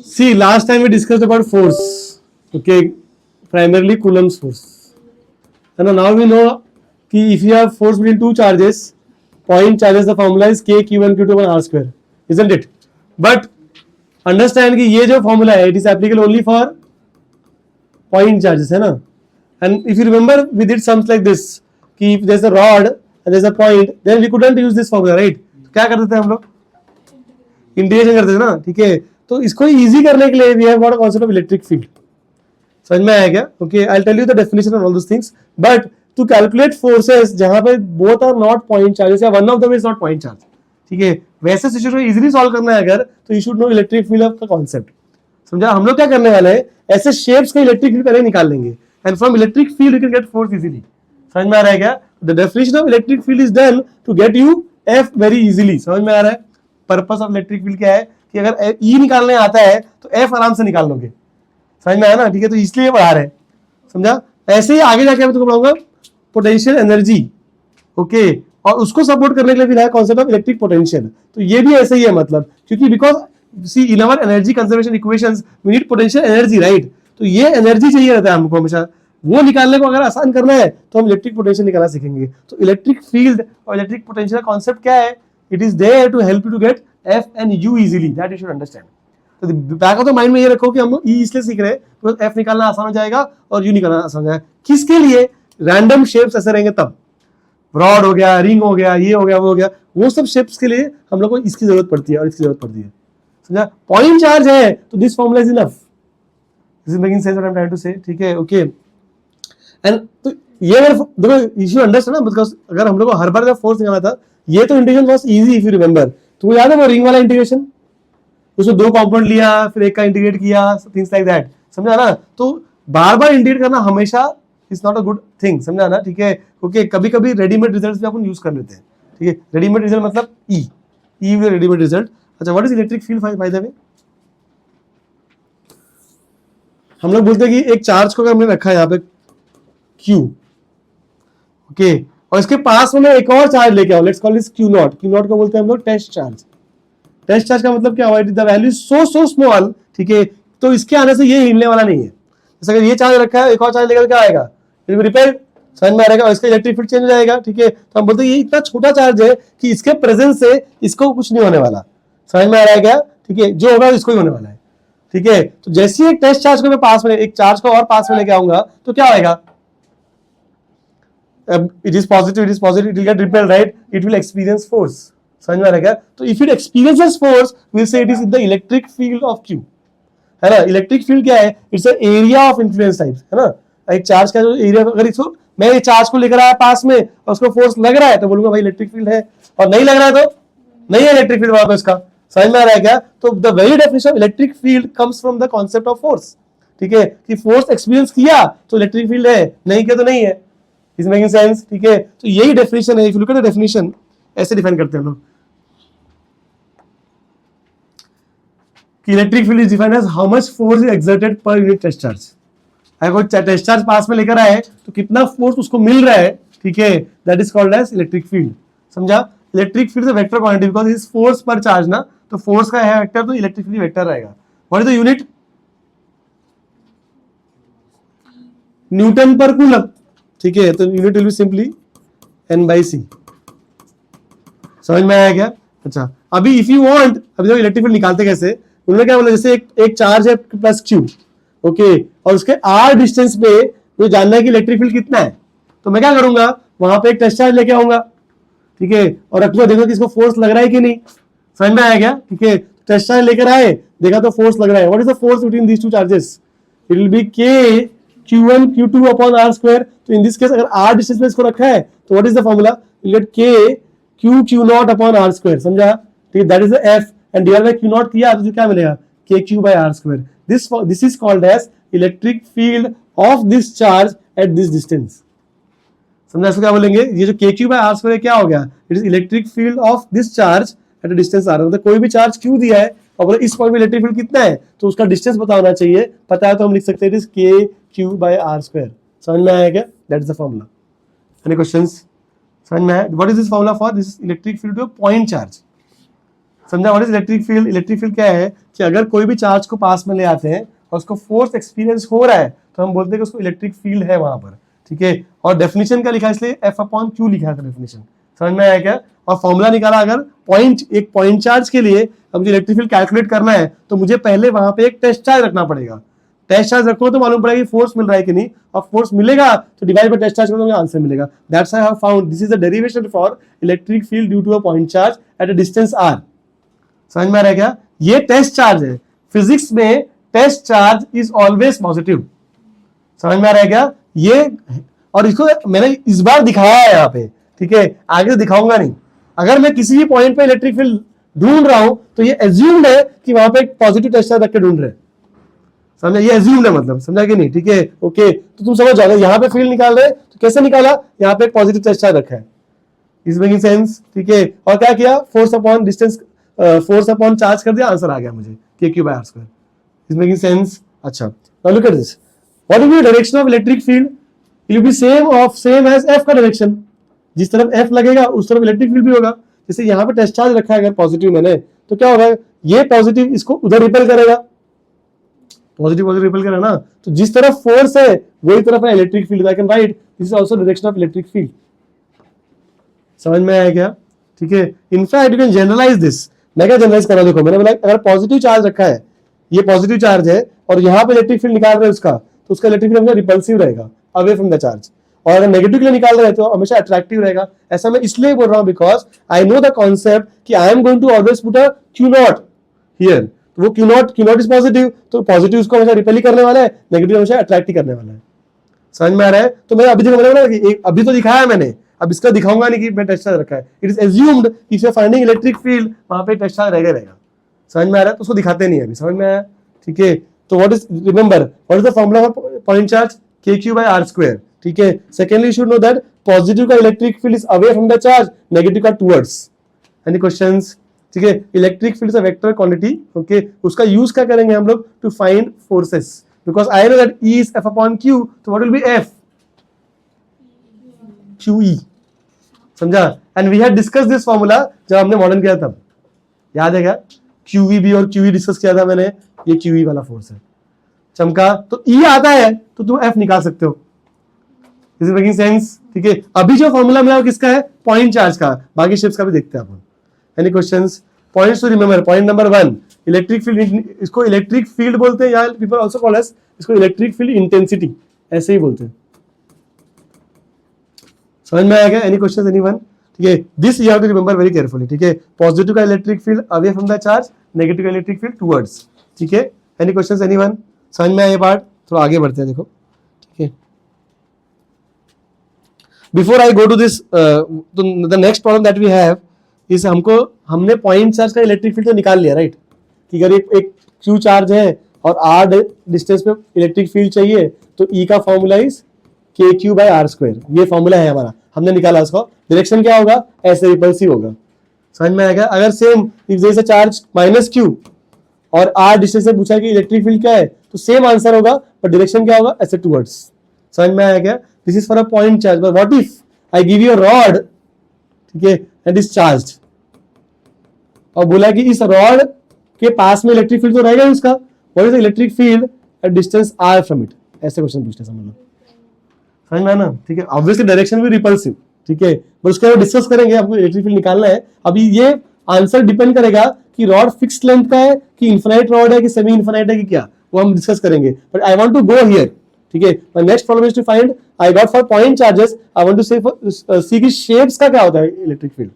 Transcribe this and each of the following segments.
See, last time we discussed about force, okay, primarily Coulomb's force. And now we know कि if you have force between two charges, point charges, the formula is k q1 q2 upon r square, isn't it? But understand कि ये जो formula है, it is applicable only for point charges, है ना? And if you remember, we did sums like this कि if there's a rod and there's a point, then we couldn't use this formula, right? तो क्या करते थे हम लोग? Integration करते थे ना, ठीक है? तो इसको इजी करने के लिए we have got a concept of electric field. समझ में आया क्या? Okay, I will tell you the definition of all those things, but to calculate forces जहां पे both are not point charges या one of them is not point charge, ठीक है, वैसे सिचुएशन में इजीली सॉल्व करना है अगर, तो you should no electric field of का कांसेप्ट. समझा? हम लोग क्या करने वाले हैं, ऐसे शेप्स का इलेक्ट्रिक फील्ड पहले निकाल लेंगे and from electric field you can get force easily. समझ में आ रहा है क्या? The definition of electric field is done to get you F very easily. समझ में आ रहा है? पर्पस ऑफ इलेक्ट्रिक फील्ड क्या है कि अगर ई निकालने आता है तो एफ आराम से निकाल लोगे. समझ में आया ना? ठीक है, तो इसलिए पढ़ा रहे हैं. समझा? ऐसे ही आगे जाके मैं तुमको पढ़ाऊंगा पोटेंशियल एनर्जी, ओके, और उसको सपोर्ट करने के लिए भी है कॉन्सेप्ट ऑफ इलेक्ट्रिक पोटेंशियल. तो ये भी ऐसे ही है, मतलब क्योंकि because see in our energy conservation equations we need potential energy, right? तो ये एनर्जी चाहिए रहता है हमको हमेशा. वो निकालने को अगर आसान करना है तो हम इलेक्ट्रिक पोटेंशियल निकालना सीखेंगे. तो इलेक्ट्रिक फील्ड और इलेक्ट्रिक पोटेंशियल का कॉन्सेप्ट क्या है? It is there to help you to get F and U easily, that you should understand. तो बैक ऑफ द माइंड में ये रखो कि हम ई इसलिए सीख रहे हैं तो एफ निकालना आसान हो जाएगा और यू निकालना आसान हो जाएगा. किसके लिए? रैंडम शेप्स ऐसे रहेंगे तब. रॉड हो गया, रिंग हो गया, ये हो गया, वो हो गया, वो सब शेप्स के लिए हम लोग को इसकी जरूरत पड़ती है और इसकी जरूरत पड़ती है. समझा? पॉइंट चार्ज है तो this formula is enough. This is making sense what I am trying to say, ठीक है, ओके. एंड तो ये अगर देखो इशू अंडरस्टैंड ना, बिकॉज अगर हम लोग को हर बार जब फोर्स निकालना था, ये तो integration was easy if you remember. तुमको याद है वो रिंग वाला इंटीग्रेशन? उसमें दो कंपोनेंट लिया, फिर एक का इंटीग्रेट किया, थिंग्स लाइक दैट. समझा ना? तो बार बार इंटीग्रेट करना हमेशा is not a good thing. समझा ना? ठीक है, ओके. कभी कभी रेडीमेड रिजल्ट्स भी अपन यूज कर लेते हैं, ठीक है. रेडीमेड रिजल्ट मतलब ई विद रेडीमेड रिजल्ट. अच्छा, what is electric field by the way? हम लोग बोलते हैं कि एक चार्ज को अगर हमने रखा है यहाँ पे Q, ओके, और इसके पास में एक और चार्ज लेके आओ, let's call this Q0. Q0 को बोलते हैं हम लोग टेस्ट चार्ज. टेस्ट चार्ज का मतलब क्या हुआ? द वैल्यू सो स्मॉल, ठीक है, तो इसके आने से ये हिलने वाला नहीं है. जैसे अगर ये चार्ज रखा है, एक और चार्ज लेकर क्या आएगा? It will repel. समझ में आ रहेगा? इसका इलेक्ट्रिक फील्ड चेंज हो जाएगा, ठीक है. तो हम बोलते हैं ये इतना छोटा चार्ज है कि इसके प्रेजेंस से इसको कुछ नहीं होने वाला. समझ में आ रहा है क्या? ठीक है, जो होगा इसको ही होने वाला है, ठीक है. तो जैसे ही एक टेस्ट चार्ज को मैं पास में, एक चार्ज को और पास में लेके आऊंगा तो क्या होगा? It is positive, it will get repelled, right? It will experience force. समझ में आ रहा है क्या? तो if it experiences force, we'll say it is in the electric field of Q. है ना? इलेक्ट्रिक फील्ड क्या है? It's an area of influence type, है ना? एक चार्ज का जो एरिया, अगर इसको मैं ये चार्ज को लेकर आया पास में और उसको फोर्स लग रहा है तो बोलूंगा भाई इलेक्ट्रिक फील्ड है, और नहीं लग रहा है तो नहीं है इलेक्ट्रिक फील्ड वहां पे उसका. समझ में आ रहा है क्या? तो the very definition of electric field comes from the concept of force, ठीक है, कि फोर्स एक्सपीरियंस किया तो इलेक्ट्रिक फील्ड है, नहीं किया तो नहीं है. Is making sense? ठीक है, तो यही डेफिनेशन है. If you look at the definition, ऐसे डिफाइन करते हैं हम लोग कि electric field is defined as how much force is exerted per unit test charge. अगर कोई टेस्ट चार्ज पास में लेकर आए तो कितना फोर्स उसको मिल रहा है, ठीक है, that is called as electric field. समझा? Electric field is vector quantity because is force per charge ना, तो फोर्स का है वेक्टर, तो इलेक्ट्रिक फील्ड वेक्टर रहेगा. What is the unit? Newton per coulomb, ठीक है. तो unit will be simply N/C. समझ में आया क्या? अच्छा, अभी इफ यू वांट, अभी देखो इलेक्ट्रिक फील्ड निकालते कैसे. उन्होंने क्या बोला, जैसे एक चार्ज है प्लस Q, ओके, और उसके R डिस्टेंस पे मुझे जानना है कि इलेक्ट्रिक फील्ड कितना है. तो मैं क्या करूंगा, वहां पे एक टेस्ट चार्ज लेके आऊंगा, ठीक है, और रखूंगा, देखो कि इसको फोर्स लग रहा है कि नहीं. समझ में आया क्या? ठीक है, टेस्ट चार्ज लेकर आए, देखा तो फोर्स लग रहा है. What is the force between these two charges? It will be K Q1 Q2 upon R square. तो इन दिस केस अगर R डिस्टेंस पे इसको रखा है तो what is the formula? You get K Q Q0 upon R square. समझा? ठीक है, that is the F and divide by Q0 किया तो क्या मिलेगा? KQ by R square. This is called as electric field of this charge at this distance. समझा? इसको क्या बोलेंगे? ये जो KQ by R स्क्वायर क्या हो गया? It is electric field of this charge at a distance R. मतलब कोई भी चार्ज Q दिया है और इस पॉइंट में इलेक्ट्रिक फील्ड कितना है तो उसका डिस्टेंस पता होना चाहिए. पता है तो हम लिख सकते हैं it is KQ by R square. समझ में आया क्या? That is the formula. Any questions? समझ में आया? What is this formula for? This electric field to a point charge. समझा? What is electric field? Electric field क्या है कि अगर कोई भी चार्ज को पास में ले आते हैं और उसको फोर्स एक्सपीरियंस हो रहा है तो हम बोलते हैं कि उसको इलेक्ट्रिक फील्ड है वहां पर, ठीक है। और डेफिनेशन क्या लिखा है, इसलिए F/Q लिखा है डेफिनेशन। समझ में आया क्या? और फॉर्मूला निकाला, अगर एक पॉइंट चार्ज के लिए अब मुझे इलेक्ट्रिक फील्ड कैलकुलेट करना है तो मुझे पहले वहां पे एक टेस्ट चार्ज रखना पड़ेगा। टेस्ट चार्ज रखो तो मालूम पड़ेगा कि फोर्स मिल रहा है कि नहीं, और फोर्स मिलेगा तो डिवाइड बाय टेस्ट चार्ज करो तो मुझे आंसर मिलेगा। That's I have found this is the derivation for electric field due to a point charge at a distance r। समझ में आ रहा है क्या? ये टेस्ट चार्ज है। फिजिक्स में test charge is always positive. समझ में आ रहा है क्या? ये, और इसको मैंने इस बार दिखाया है यहाँ पे, ठीक है, आगे दिखाऊंगा नहीं। अगर मैं किसी भी पॉइंट पे इलेक्ट्रिक फील्ड ढूंढ रहा हूं तो ये एज्यूम्ड है कि वहां पे एक पॉजिटिव टेस्ट चार्ज रख के ढूंढ रहे हैं। समझा? ये एज्यूम्ड है, मतलब समझा कि नहीं? ठीक है, ओके। तो तुम समझ जाओगे, यहाँ पे फील्ड निकाल रहे तो कैसे निकाला, यहाँ पे एक पॉजिटिव टेस्ट चार्ज रखा है। Is making sense? ठीक है। और क्या किया, force upon distance, force upon charge कर दिया, आंसर आ गया मुझे KQ/R²। Is making sense? अच्छा, now look at this. What will be the direction of electric field? It will be same as F का डायरेक्शन। जिस तरफ F लगेगा उस तरफ इलेक्ट्रिक फील्ड भी होगा। जैसे यहाँ पे टेस्ट चार्ज रखा है अगर पॉजिटिव मैंने, तो क्या होगा, ये पॉजिटिव इसको उधर रिपेल करेगा, पॉजिटिव रिपेल करेगा ना, तो जिस तरफ फोर्स है वही तरफ है electric field. I can write this is also direction of electric field. समझ में आया क्या? ठीक है। In fact you can generalize this. मैं क्या जनरलाइज कर रहा हूं, देखो मैंने बोला अगर पॉजिटिव चार्ज रखा है, ये पॉजिटिव चार्ज है और यहाँ पे इलेक्ट्रिक फील्ड निकाल रहे हैं उसका, तो उसका इलेक्ट्रिक फील्ड हमेशा रिपल्सिव रहेगा, अवे फ्रॉम द चार्ज। और अगर नेगेटिव के लिए निकाल रहे हैं तो हमेशा अट्रैक्टिव रहेगा। ऐसा मैं इसलिए बोल रहा हूं because I know the concept कि I am going to always put a Q0 here. तो वो Q0 इज पॉजिटिव, तो पॉजिटिव उसको हमेशा रिपेल ही करने वाला है, नेगेटिव हमेशा अट्रैक्ट ही करने वाला है। समझ में आ रहा है? तो मैं अभी देखो मैंने बोला कि अभी तो दिखाया है मैंने, अब इसका दिखाऊंगा नहीं कि मैं टेस्ट चार्ज रखा है। It is assumed if you are finding electric field, वहां पे टेस्ट चार्ज रहेगा। समझ में आ रहा है? तो उसको दिखाते नहीं है अभी। समझ में आया? ठीक है। तो what is, remember what is the formula for point charge? KQ/R²। ठीक है। Secondly you should know that positive का electric field is away from the charge, negative का टुवर्ड्स। Any questions? ठीक है। Electric field is a vector quantity, okay. उसका use क्या करेंगे हम लोग, to find forces, because I know that E is F/Q, तो what will be F? QE। समझा? And we had discuss this formula जब हमने मॉडर्न किया तब, याद है क्या? QVB और QE डिस्कस किया था मैंने, ये QE वाला फोर्स है। चमका? तो E आता है तो तुम F निकाल सकते हो। Is it making sense? ठीक है। अभी जो फॉर्मूला मिला वो किसका है? पॉइंट चार्ज का। बाकी शिप्स का भी देखते हैं अपन। Any questions? Points to remember. Point number 1, electric field, इसको इलेक्ट्रिक फील्ड बोलते हैं, या पीपल आल्सो कॉल अस इसको इलेक्ट्रिक फील्ड इंटेंसिटी, ऐसे ही बोलते हैं। समझ में आया क्या? Any questions anyone? ठीक है। This you have to remember very carefully. ठीक है। पॉजिटिव का electric field away from the charge, negative का इलेक्ट्रिक फील्ड टुवर्ड्स। ठीक है। Any questions anyone? समझ में आया ये पार्ट? थोड़ा आगे बढ़ते हैं, देखो। ठीक है। Before I go to this, the next problem that we have is, हमने पॉइंट चार्ज का इलेक्ट्रिक फील्ड तो निकाल लिया, राइट? कि अगर एक Q चार्ज है और R डिस्टेंस पे इलेक्ट्रिक फील्ड चाहिए तो E का फॉर्मूला इज KQ/R²। ये फॉर्मूला है हमारा, हमने निकाला। उसका डायरेक्शन क्या होगा? ऐसे रिपल्सिव होगा। समझ में आएगा? अगर same if there is a charge -Q और R डिस्टेंस से पूछा कि इलेक्ट्रिक फील्ड क्या है, तो सेम आंसर होगा, पर डायरेक्शन क्या होगा? ऐसे टुवर्ड्स। समझ में आया क्या? This is for a point charge, but what if I give you a rod, ठीक है, एंड इज चार्ज्ड, और बोला कि इस रॉड के पास में इलेक्ट्रिक फील्ड तो रहेगा उसका, what is the electric field at distance r from it? ऐसे क्वेश्चन पूछते हैं, समझ लो। समझ में आया ना? ठीक है। ऑब्वियसली डायरेक्शन भी रिपल्सिव, ठीक है, पर उसके बाद डिस्कस करेंगे, आपको इलेक्ट्रिक फील्ड निकालना है। अभी ये आंसर डिपेंड करेगा कि रॉड फिक्स्ड लेंथ का है कि इनफिनाइट रॉड है कि सेमी इनफिनाइट है कि क्या, वो हम डिस्कस करेंगे। But I want to go here, ठीक है। My next problem is to find, I got four point charges, I want to see की शेप्स का क्या होता है इलेक्ट्रिक फील्ड।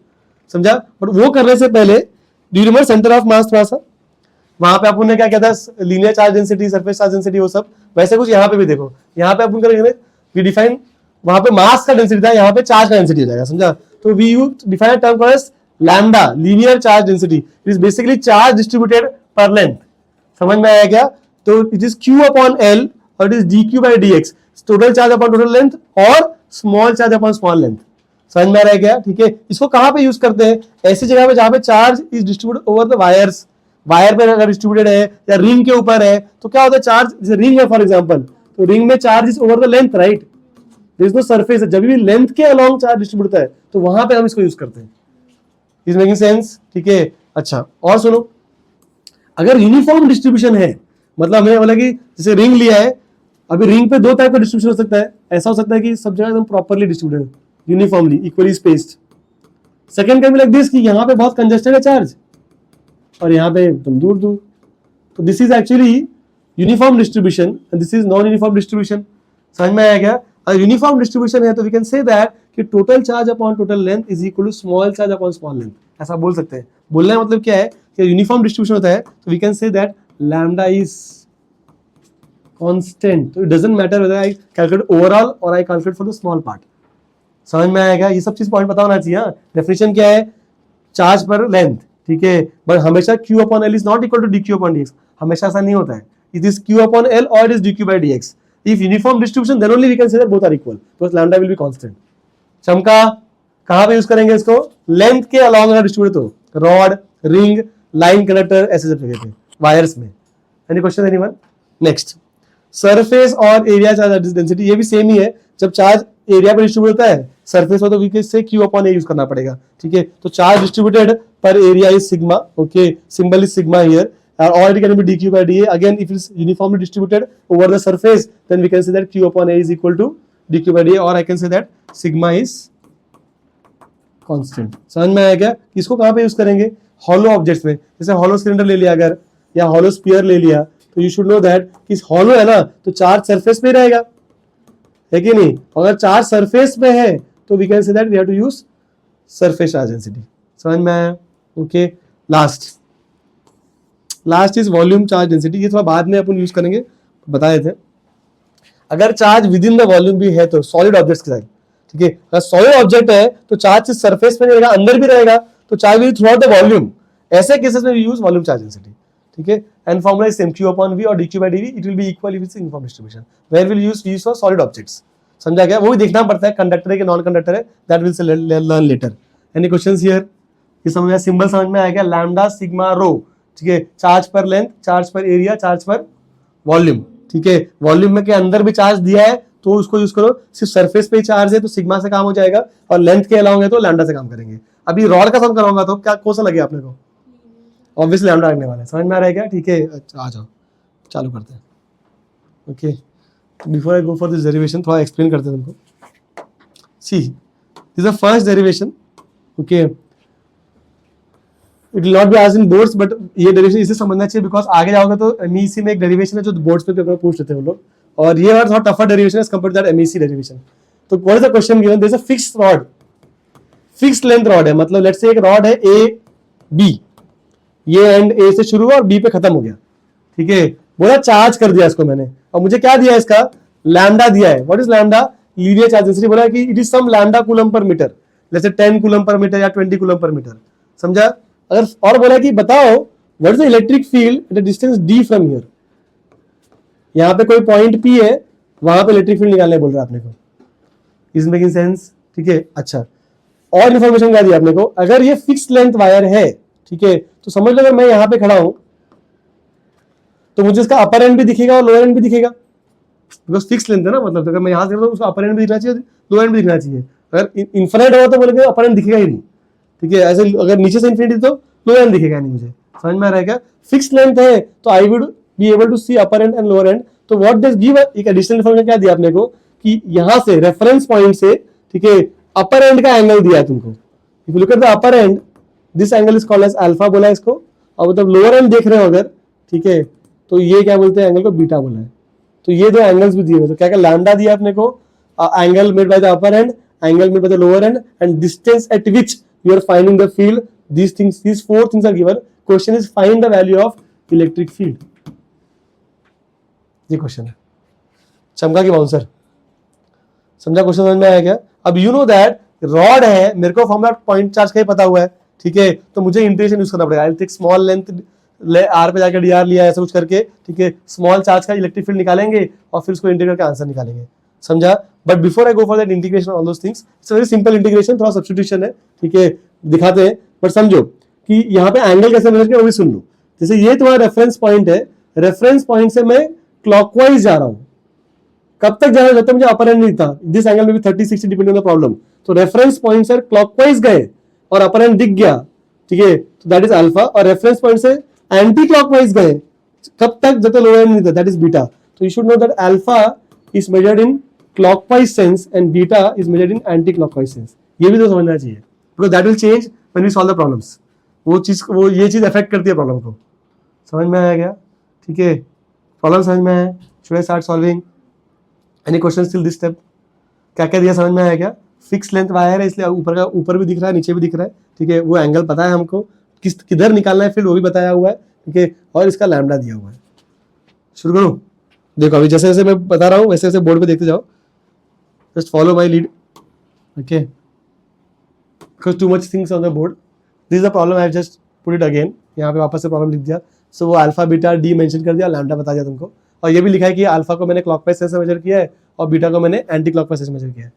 समझा? बट वो करने से पहले do you remember centre of mass? थोड़ा सा वहां पे अपन ने क्या किया था, linear charge density, surface charge density, वो सब वैसे कुछ यहाँ पे भी देखो। यहाँ पे अपन करेंगे वी डिफाइन, वहां पे मास का डेंसिटी था, यहाँ पे चार्ज का डेंसिटी हो जाएगा। समझा? तो we you define term called as lambda, linear charge density. It is basically charge distributed per length. समझ में आया क्या? तो इट इज Q/L और it is dQ/dx, total charge upon total length और small charge upon small length. समझ में आ रहा है क्या? ठीक है। इसको कहां पे यूज करते हैं? ऐसी जगह पे जहां पे charge is distributed over the wires. Wire पे अगर डिस्ट्रीब्यूटेड है या रिंग के ऊपर है तो क्या होता है, चार्ज जैसे रिंग है फॉर एग्जांपल, तो रिंग में charge is over the length, right? There is no surface. जब भी लेंथ के अलोंग चार्ज डिस्ट्रीब्यूट होता है तो वहां पे हम इसको यूज करते हैं। Is making sense? ठीक है। अच्छा और सुनो, अगर यूनिफॉर्म डिस्ट्रीब्यूशन है, मतलब हमने बोला कि जैसे रिंग लिया है, अभी रिंग पे दो टाइप का डिस्ट्रीब्यूशन हो सकता है। ऐसा हो सकता है कि सब जगह एकदम properly distributed, uniformly, equally spaced. Second can be like this कि यहाँ पे बहुत कंजेस्टेड है चार्ज और यहाँ पे एकदम दूर दूर। तो this is actually uniform distribution and this is non uniform distribution. समझ में आया क्या? अगर यूनिफॉर्म डिस्ट्रीब्यूशन है तो वी कैन से दैट कि total charge upon total length is equal to small charge upon small length, ऐसा बोल सकते हैं। बोलने का मतलब क्या है कि यूनिफॉर्म डिस्ट्रीब्यूशन होता है तो we can say that lambda is constant. तो it doesn't matter whether I calculate overall और I calculate for the small part. समझ में आएगा? ये सब चीज पॉइंट पता होना चाहिए। डेफिनेशन क्या है? चार्ज पर लेंथ, ठीक है, बट हमेशा Q upon L is not equal to dQ upon dx। हमेशा ऐसा नहीं होता है। It is Q upon L और it is dQ by dx। If uniform distribution then only we can say that both are equal, because lambda will be constant. चमका कहां पे use करेंगे इसको? लेंथ के अलोंग अगर डिस्ट्रीब्यूट हो, rod, ring, line conductor, ऐसे सब जगह पे, वायर्स में। Any question anyone? Next, surface और एरिया चार्ज डेंसिटी, ये भी सेम ही है। जब चार्ज एरिया पर डिस्ट्रीब्यूट होता है सरफेस में, तो वी से Q अपॉन A यूज करना पड़ेगा, ठीक है। तो चार्ज डिस्ट्रीब्यूटेड पर area is sigma, okay, symbol is sigma here, or it can be dq by dA. Again, if it's uniformly distributed over the surface, then we can say that Q upon A is equal to dq by dA, or I can say that sigma is constant. समझ में आया क्या? इसको कहां पे use करेंगे? Hollow objects में। जैसे हॉलो सिलेंडर ले लिया अगर, या हॉलो स्फीयर ले लिया, तो यू शुड नो दैट कि हॉलो है ना, तो चार्ज सरफेस पे रहेगा, है कि नहीं? अगर चार्ज सरफेस पे है तो we can say that we have to use surface charge density. समझ में आया? Okay, last is volume charge density. ये थोड़ा बाद में अपन यूज करेंगे, बताए थे। अगर charge with in the volume भी है तो सॉलिड ऑब्जेक्ट्स के साथ, ठीक है, अगर सॉलिड ऑब्जेक्ट है तो चार्ज सरफेस पे नहीं रहेगा, अंदर भी रहेगा, तो charge will throughout the volume. ऐसे केसेस में we use volume charge density, ठीक है। And formula is same, Q upon V और dQ by dV, it will be equal if it's uniform distribution. Where will use for solid objects. समझा गया? वो भी देखना पड़ता है कंडक्टर है कि नॉन कंडक्टर है, that will learn later. Any questions here? ये समझ में, सिंबल समझ में आएगा, लैम्डा सिग्मा रो, ठीक है। चार्ज पर लेंथ, चार्ज पर एरिया, चार्ज पर वॉल्यूम, ठीक है। वॉल्यूम में के अंदर भी चार्ज दिया है तो उसको यूज करो। सिर्फ सरफेस पे चार्ज है तो सिग्मा से काम हो जाएगा, और लेंथ के अलावा तो लैम्डा से काम करेंगे। अभी रॉड का सम कराऊंगा तो क्या कौन सा लगे आपने को? ऑब्वियसली लैम्डा लगने वाला है। समझ में आ रहा है क्या? ठीक है, अच्छा आ जाओ, चालू करते हैं। Okay, before I go for this derivation थोड़ा एक्सप्लेन करते हैं तुमको। See, this is the first derivation, okay. It will not be asked in boards, but ये डेरिवेशन इसे समझना चाहिए बिकॉज आगे जाओगे तो एमईसी में एक डेरिवेशन है जो बोर्ड्स पे पेपर पूछ लेते हैं वो लोग, और ये थोड़ा tougher derivation as compare to that MEC derivation. तो what is the question given? There is a fixed rod, fixed length rod है, मतलब लेट्स से एक रॉड है ए बी, ये एंड ए से शुरू हुआ और बी पे खत्म हो गया, ठीक है। बोला चार्ज कर दिया इसको मैंने, और मुझे क्या दिया इसका? लैम्डा दिया है। What is lambda? Linear charge density. बोला कि it is some lambda coulomb per metre, जैसे 10 कूलम पर मीटर या 20 कूलम पर मीटर। समझा? अगर और बोला कि बताओ what is the electric field eight a distance d from here, यहां पे कोई पॉइंट P है, वहां पे इलेक्ट्रिक फील्ड निकालने बोल रहा है आपने को। Is making sense? ठीक है, अच्छा। और इन्फॉर्मेशन क्या दी आपने को? अगर ये फिक्स लेंथ वायर है, ठीक है, तो समझ लो अगर मैं यहां पे खड़ा हूं तो मुझे इसका अपर एंड भी दिखेगा और लोअर एंड भी दिखेगा, बिकॉज फिक्स लेंथ है ना, मतलब अगर मैं यहां से उसका अपर एंड भी दिखना चाहिए, लोअर एंड भी दिखना चाहिए। अगर इन्फिनिट होगा तो बोलेंगे अपर एंड दिखेगा ही नहीं, ठीक है। ऐसे अगर नीचे से इन्फिनिटी तो लोअर एंड दिखेगा नहीं। मुझे समझ में आ रहा है क्या? फिक्स लेंथ है तो I would be able to see upper end and lower end. तो व्हाट डज गिव एक एडिशनल इन्फॉर्मेशन क्या दिया आपने को कि यहां से रेफरेंस पॉइंट से, ठीक है, अपर एंड का एंगल दिया है तुमको। If you look at the upper end, this angle is called as alpha बोला है इसको, और मतलब लोअर एंड देख रहे हो अगर, ठीक है, तो ये क्या बोलते हैं? एंगल को बीटा बोला है। तो ये दो एंगल्स भी दिए हुए, तो क्या क्या लैम्डा दिया आपने को? Angle made by the upper and, angle made by the lower and, and distance eight which you are finding the field. These things, these four things are given. Question is find the value of electric field. ये question है चमका की bouncer. समझा? Question समझ में आया क्या? अब यू नो दैट रॉड है, मेरे को फॉर्मूला पॉइंट चार्ज का ही पता हुआ है, ठीक है, तो मुझे इंटीग्रेशन यूज करना पड़ेगा। I take small length r पे जाकर dr लिया ऐसा कुछ करके, ठीक है, स्मॉल चार्ज का इलेक्ट्रिक फील्ड निकालेंगे और फिर उसको इंटीग्रेट करके आंसर निकालेंगे। समझा? But before I go for that integration all those things, it's very simple integration, थोड़ा सब्स्टिट्यूशन है, ठीक है, दिखाते हैं। बट समझो कि यहाँ पे एंगल कैसे मेजर किया वो भी सुन लो। जैसे ये तुम्हारा रेफरेंस पॉइंट है, रेफरेंस पॉइंट से मैं क्लॉकवाइज जा रहा हूं। कब तक जा रहा हूं? जब तक मुझे अपर एंड नहीं था। दिस एंगल में भी 30-60 डिपेंडिंग ऑन द प्रॉब्लम। तो रेफरेंस पॉइंट से क्लॉकवाइज गए और अपर एंड दिख गया ठीक है, तो दैट इज अल्फा, और रेफरेंस पॉइंट से एंटी क्लॉकवाइज गए कब तक, जब तक लोअर एंड नहीं था, दैट इज बीटा. तो you should know that alpha is measured in clockwise sense and beta is measured in anti clockwise sense. ये भी तो समझना चाहिए, because that will change when we solve the problems. वो ये चीज अफेक्ट करती है प्रॉब्लम को. समझ में आया क्या? ठीक है, प्रॉब्लम समझ में आया? Should I start solving? Any questions till this step? क्या क्या दिया समझ में आया क्या? फिक्स लेंथ वायर है, इसलिए ऊपर भी दिख रहा है, नीचे भी दिख रहा है. ठीक है, वो एंगल पता है हमको, किधर निकालना है फील्ड वो भी बताया हुआ है. ठीक है, और इसका लैम्डा दिया हुआ है. शुरू करूं? देखो अभी जैसे जैसे मैं बता रहा हूँ वैसे वैसे बोर्ड पे देखते जाओ. Just follow my lead. Okay, because too much things on the board. This is the problem, I have just put it again. यहाँ पे वापस से प्रॉब्लम लिख दिया. सो वो अल्फा बीटा डी मेंशन कर दिया, लैम्डा बता दिया तुमको. और ये भी लिखा है कि अल्फा को मैंने क्लॉकवाइज सेंस से मेजर किया है और बीटा को मैंने एंटी क्लॉकवाइज सेंस से मेजर किया है.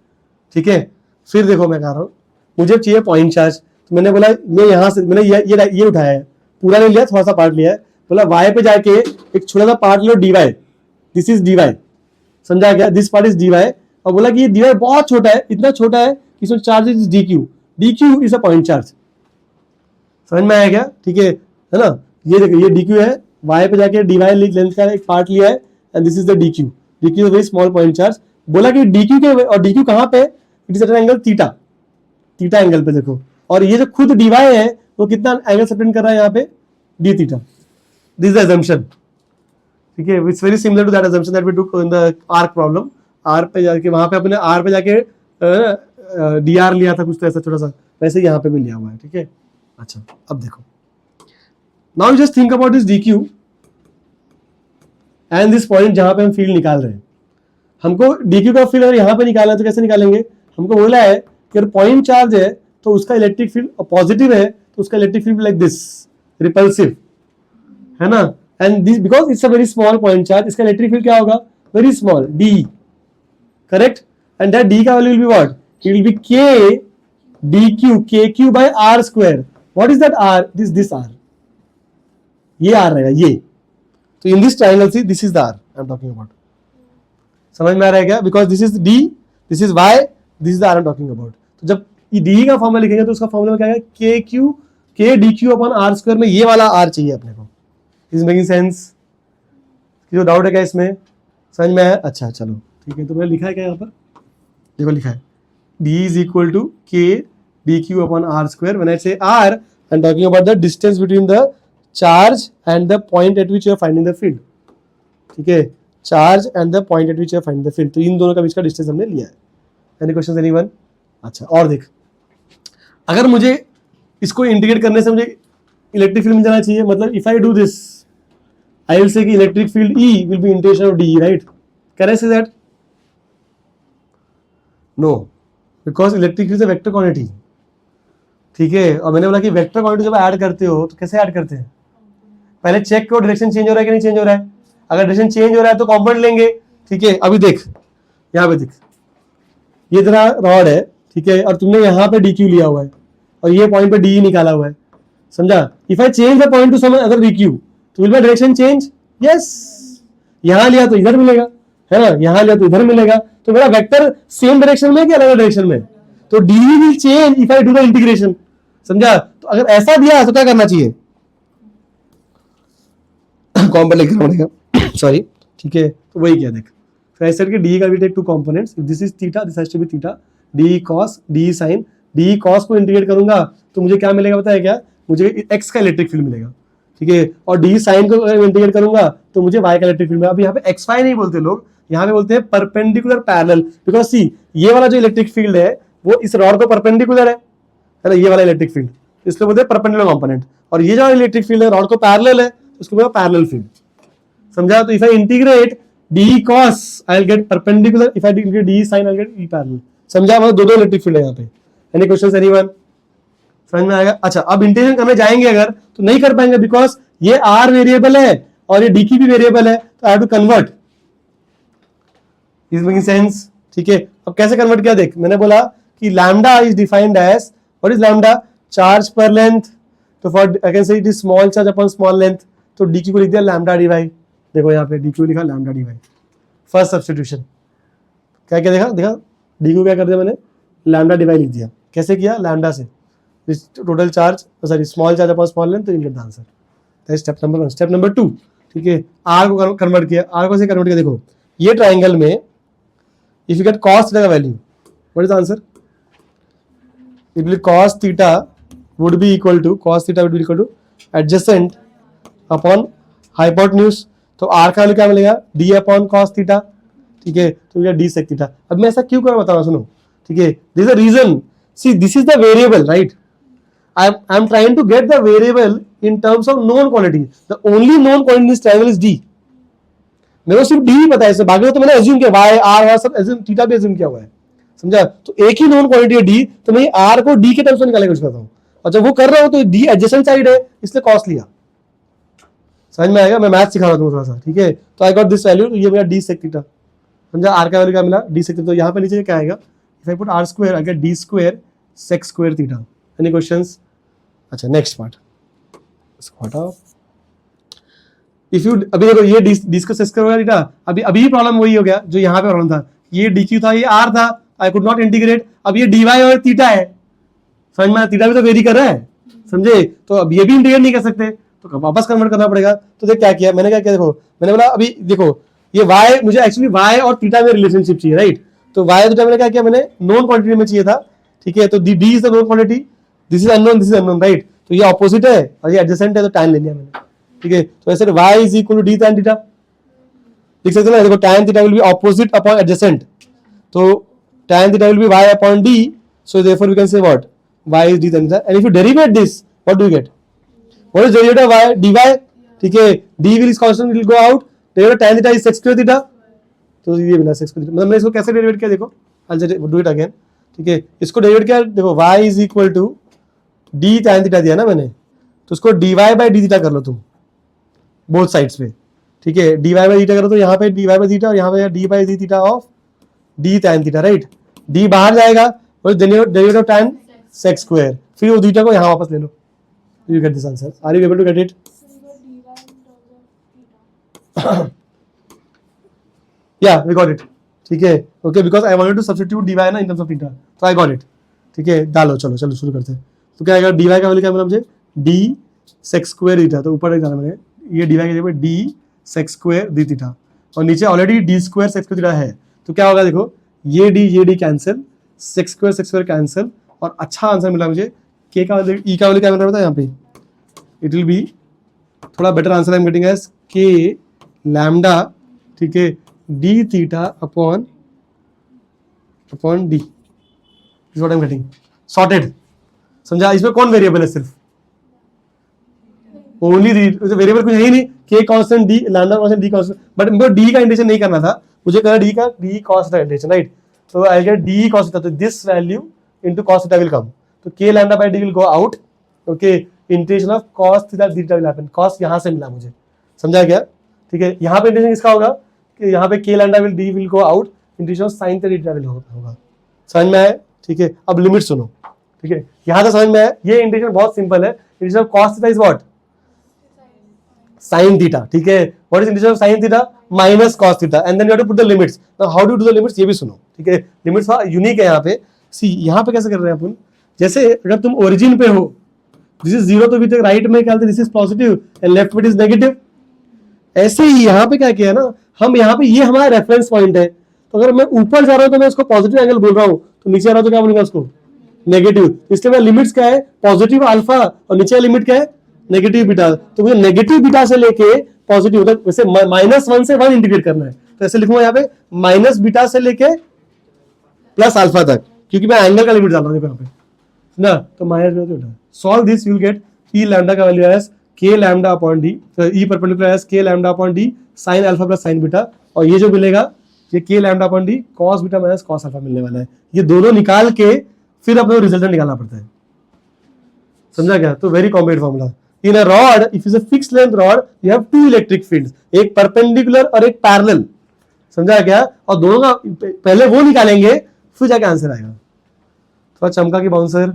ठीक है, फिर देखो मैं कह रहा हूँ मुझे चाहिए पॉइंट चार्ज. तो मैंने बोला मैं यहाँ से मैंने ये उठाया है, पूरा नहीं लिया, थोड़ा सा पार्ट लिया है. बोला वाई पे जाके एक छोटा सा पार्ट लो, d y. This is d y. समझा क्या? This part is d y. और बोला कि ये डी वाई बहुत छोटा है, इतना छोटा है कि इसमें charge is D Q. D Q is a point charge. समझ में आया क्या? ठीक है ना? ये देखो ये डी क्यू है, वाई पे जाके डी वाई लेंथ का एक पार्ट लिया है and this is the D Q. D Q very small point charge. बोला कि डी क्यू के, और डी क्यू कहाँ पे? It is at angle theta. Theta angle पे देखो. और ये जो खुद डी वाई है वो कितना एंगल सबटेंड कर रहा है यहाँ पे? D theta. This is the assumption. ठीक है, it's very similar to that assumption that we took in the arc problem. R पे जाके वहां पे अपने आर पे जाके डी आर लिया था कुछ तो ऐसा छोटा सा, वैसे यहाँ पे भी लिया हुआ है. ठीक है, अच्छा अब देखो, now you just think about this D Q and this point जहां पे हम फील्ड निकाल रहे हैं. हमको डी क्यू का फील्ड अगर यहाँ पे निकालना है तो कैसे निकालेंगे? हमको बोला है कि अगर पॉइंट चार्ज है तो उसका इलेक्ट्रिक फील्ड पॉजिटिव है तो उसका electric field like this, repulsive है ना. And this because it's a very small point charge, इसका इलेक्ट्रिक फील्ड क्या होगा? Very small, D. Correct. And that D का value will be what? It will be K D Q, K Q by R square. What is that R? This R, ये R रहेगा ये. तो in this triangle see this is the are I am talking about. समझ में आ रहा है क्या? Because this is d, this is y, this is the are I am talking about. तो जब डी का फॉर्मूला लिखेंगे तो उसका फॉर्मूला क्या है? के q, k D Q upon are square में ये वाला आर चाहिए अपने को. Is making sense? जो डाउट है क्या इसमें? समझ में आया? अच्छा चलो ठीक है. तो मैंने लिखा है क्या यहाँ पर? देखो लिखा है d is equal to k dq upon r square. When I say r, I am talking about the distance between the charge and the point at which you are finding the field. ठीक है, charge and the point at which you are finding the field. तो इन दोनों का बीच का distance हमने लिया है. Any question anyone? अच्छा और देख, अगर मुझे इसको इंटीग्रेट करने से मुझे इलेक्ट्रिक फील्ड मिल जाना चाहिए. मतलब if I do this I will say कि electric field E will be integration of D, right? Can I say that? No, because electric field is a vector quantity. ठीक है, और मैंने बोला कि वेक्टर क्वांटिटी जब ऐड करते हो तो कैसे ऐड करते हैं? पहले चेक करो डायरेक्शन चेंज हो रहा है कि नहीं चेंज हो रहा है. अगर डायरेक्शन चेंज हो रहा है तो कंपोनेंट लेंगे. ठीक है, अभी देख यहाँ पे देख, ये तेरा रॉड है. ठीक है, और तुमने यहाँ पे डी क्यू लिया हुआ है और ये पॉइंट पे डी निकाला हुआ है. समझा? If I change the point to some other D Q तो will be direction change. Yes, यहाँ लिया तो इधर मिलेगा, है ना? यहाँ लिया तो इधर मिलेगा. तो मेरा वेक्टर सेम डायरेक्शन में कि अलग डायरेक्शन में? तो D will change if I do the integration. समझा? तो अगर ऐसा दिया तो क्या करना चाहिए? कॉम्पोनेंट लिखना पड़ेगा. सॉरी. ठीक है, तो वही किया. देख, फिर आई सेड कि डी का will take two components. If this is theta, this has to be theta. D cos, D sine. D cos को इंटीग्रेट करूंगा तो मुझे क्या मिलेगा पता है क्या? मुझे एक्स का इलेक्ट्रिक फील्ड मिलेगा. ठीक है, और डी साइन को इंटीग्रेट करूंगा तो मुझे वाई का इलेक्ट्रिक फील्ड मिलेगा. अब यहाँ पे एक्स वाई नहीं बोलते लोग, यहाँ पे बोलते हैं परपेंडिकुलर पैरेलल. बिकॉज सी ये वाला जो इलेक्ट्रिक फील्ड है वो इस रॉड को परपेंडिकुलर है ना, ये वाला इलेक्ट्रिक फील्ड, इसलिए बोलते हैं परपेंडिकुलर कंपोनेंट. और ये जो इलेक्ट्रिक फील्ड है रॉड को पैरेलल है, उसको बोलते हैं पैरेलल फील्ड. समझा? तो if I integrate d cos I will get perpendicular, if I integrate d sine I will get E parallel. समझा? मतलब दो इलेक्ट्रिक फील्ड है यहाँ पे. Any questions anyone? समझ में आएगा? अच्छा, अब इंटीग्रेशन करने जाएंगे अगर तो नहीं कर पाएंगे बिकॉज ये आर वेरिएबल है और ये डी की भी वेरिएबल है. तो I have to convert. Is making sense? ठीक है, अब कैसे कन्वर्ट किया देख. मैंने बोला कि lambda is defined as, what is lambda? Charge per length. तो for I can say it is small charge upon small length. तो डी को लिख दिया लैम्डा डी वाई. देखो यहाँ पे डी क्यू लिखा lambda d y. First substitution. क्या क्या देखा? डी को क्या कर दिया मैंने? लैम्डा डी वाई लिख दिया. कैसे किया? लैम्डा से. This total charge, sorry small charge upon small length, तो you get the answer. That is step number 1। Step number 2, ठीक है, आर को कन्वर्ट किया, आर को से कन्वर्ट किया। देखो ये ट्राइंगल में if you get cos theta का value, what is the answer? It will cos theta would be equal to adjacent upon hypotenuse. तो आर का वैल्यू क्या मिलेगा? डी अपॉन cos थीटा, ठीक है, तो ये डी सेक थीटा। अब मैं ऐसा क्यों कर बता रहा हूँ, सुनो, ठीक है, this is a region. See this is the variable, right? I am trying to get the variable in terms of known quantity. The only known quantity in this triangle is d. मेरे को सिर्फ d ही पता है, इसमें बाकी तो मैंने assume किया, y, r, y सब assume, थीटा भी assume किया हुआ है, समझा? तो एक ही known quantity है d, तो मैं r को d के टर्म्स में निकालने की कोशिश करता हूँ, और जब वो कर रहा हूँ तो d adjacent साइड है, इसलिए cos लिया। समझ में आएगा? मैं मैथ सिखा रहा हूँ थोड़ा सा, ठीक है? तो आई गॉट दिस वैल्यू, ये मेरा d sec थीटा, समझा? r का वैल्यू क्या मिला? d sec theta. तो यहाँ पे नीचे क्या आएगा? If I put r square, I get d square sec square theta. Any questions? अच्छा, नेक्स्ट पार्ट, इसको हटाओ। इफ यू, अभी देखो ये डिस्कस करोगे थीटा, अभी प्रॉब्लम वही हो गया जो यहाँ पे प्रॉब्लम था, ये dq था, ये r था, आई कुड नॉट इंटीग्रेट। अब ये dy और थीटा है, समझ में? थीटा भी तो वेरी कर रहा है, समझे? तो अब ये भी इंटीग्रेट नहीं कर सकते, तो वापस कन्वर्ट करना पड़ेगा। तो देख क्या किया मैंने, क्या किया, देखो मैंने बोला अभी देखो ये y, मुझे एक्चुअली y और थीटा में रिलेशनशिप चाहिए, राइट? तो y थीटा मैंने क्या किया, मैंने नॉन क्वांटिटी में चाहिए था, ठीक है? तो d is the non quantity, this is unknown, right? तो ये ऑपोजिट है और ये एडजेसेंट है, तो tan ले लिया मैंने, ठीक है? तो ऐसे y is equal to d tan theta लिख सकते हैं ना। देखो tan theta will be opposite upon adjacent, तो tan theta will be y upon d, so therefore we can say what, y is d tan theta. And if you derivate this, what do you get? What is derivative of y? dy, ठीक है? d will is constant, will go out, derivative tan theta is sec square theta, तो ये मिला sec square theta. मतलब मैं इसको कैसे derivate किया, देखो I will do it again, ठीक है? इसको डेरिवेट किया, देखो y is equal to d tan theta दिया ना मैंने, तो उसको dy बाय d थीटा कर लो तुम बोथ साइड्स पे, ठीक है? dy बाय d थीटा करो तो यहाँ पे dy बाय थीटा और यहाँ पे d by d theta of d tan theta, right? d बाहर जाएगा और derivative of tan sec square, फिर वो थीटा को यहाँ वापस ले लो, you get this answer. Are you able to get it? या वी गॉट इट, ठीक है? Okay, because I wanted to substitute dy ना इन टर्म्स ऑफ थीटा, तो आई गॉट इट, ठीक है? डालो, चलो शुरू करते हैं। तो क्या आएगा? dy का वैल्यू क्या मिला मुझे? d sec स्क्वायर थीटा, तो ऊपर डाला मैंने, ये dy की जगह d sec square d theta, और नीचे already d square sec square theta है, तो क्या होगा देखो, ये d cancel, sec square cancel, और अच्छा आंसर मिला मुझे k का वैल्यू, e का वैल्यू क्या मिल रहा था यहाँ पे? इट विल बी थोड़ा better answer I am getting as k lambda, ठीक है, d theta upon d, is what I am getting, sorted. समझा? इसमें कौन वेरिएबल है? सिर्फ ओनली वेरिएबल कुछ है ही नहीं, k constant, d lambda constant, d constant, but मुझे d का इंटीग्रेशन नहीं करना था, मुझे करना d cos theta integration, right? तो I get d cos theta, तो this value into cos theta will come, तो k lambda by d will go out, okay? Integration of cos theta d theta will happen, cos यहां से मिला मुझे, समझा क्या? ठीक है, यहाँ पे इंटीग्रेशन किसका होगा कि यहाँ पे k lambda will d will go out, integration of sin theta d theta will होगा। समझ में आया? ठीक है, अब लिमिट सुनो, ठीक है? यहां तक समझ में आया? ये इंटीग्रेशन बहुत सिंपल है, integration of cos theta is what? sin theta, ठीक है? What is integration of sin theta? Minus cos theta, and then you have to put the limits. Now how do the limits, ये भी सुनो, ठीक है? Limits unique है यहाँ पे। सी यहाँ पे कैसे कर रहे हैं अपन, जैसे अगर तुम ओरिजिन पे हो, दिस इज जीरो, तो भी राइट में क्या this is positive and left में इज नेगेटिव। ऐसे ही यहाँ पे क्या किया है ना, हम यहाँ पे ये हमारा रेफरेंस पॉइंट है, तो अगर मैं ऊपर जा रहा हूँ तो मैं उसको पॉजिटिव एंगल बोल रहा हूँ, तो नीचे आ रहा हूँ तो क्या बोलूंगा उसको? नेगेटिव। इसलिए मेरा लिमिट्स क्या है? पॉजिटिव अल्फा, और नीचे लिमिट क्या है? Negative beta. तो मुझे नेगेटिव बीटा से लेके पॉजिटिव, मतलब वैसे -1 से 1 इंटीग्रेट करना है, तो ऐसे लिखूंगा यहाँ पे माइनस बीटा से लेके प्लस अल्फा तक, क्योंकि मैं एंगल का लिमिट डाल रहा हूँ यहाँ पे ना, तो minus. Solve this, you will get E lambda का value as k lambda upon d, E perpendicular as k lambda upon d sin alpha plus sin beta, और ये जो मिलेगा ये k lambda upon d cos beta minus cos alpha मिलने वाला है। ये दोनों निकाल के फिर अपने रिजल्टेंट निकालना पड़ता है, समझा क्या? तो very complicated formula. In a rod, if is a fixed length rod, you have 2 electric fields, एक परपेंडिकुलर और एक पैरेलल, समझा क्या? और दोनों का पहले वो निकालेंगे, फिर जाके आंसर आएगा। थोड़ा चमका की बाउंसर,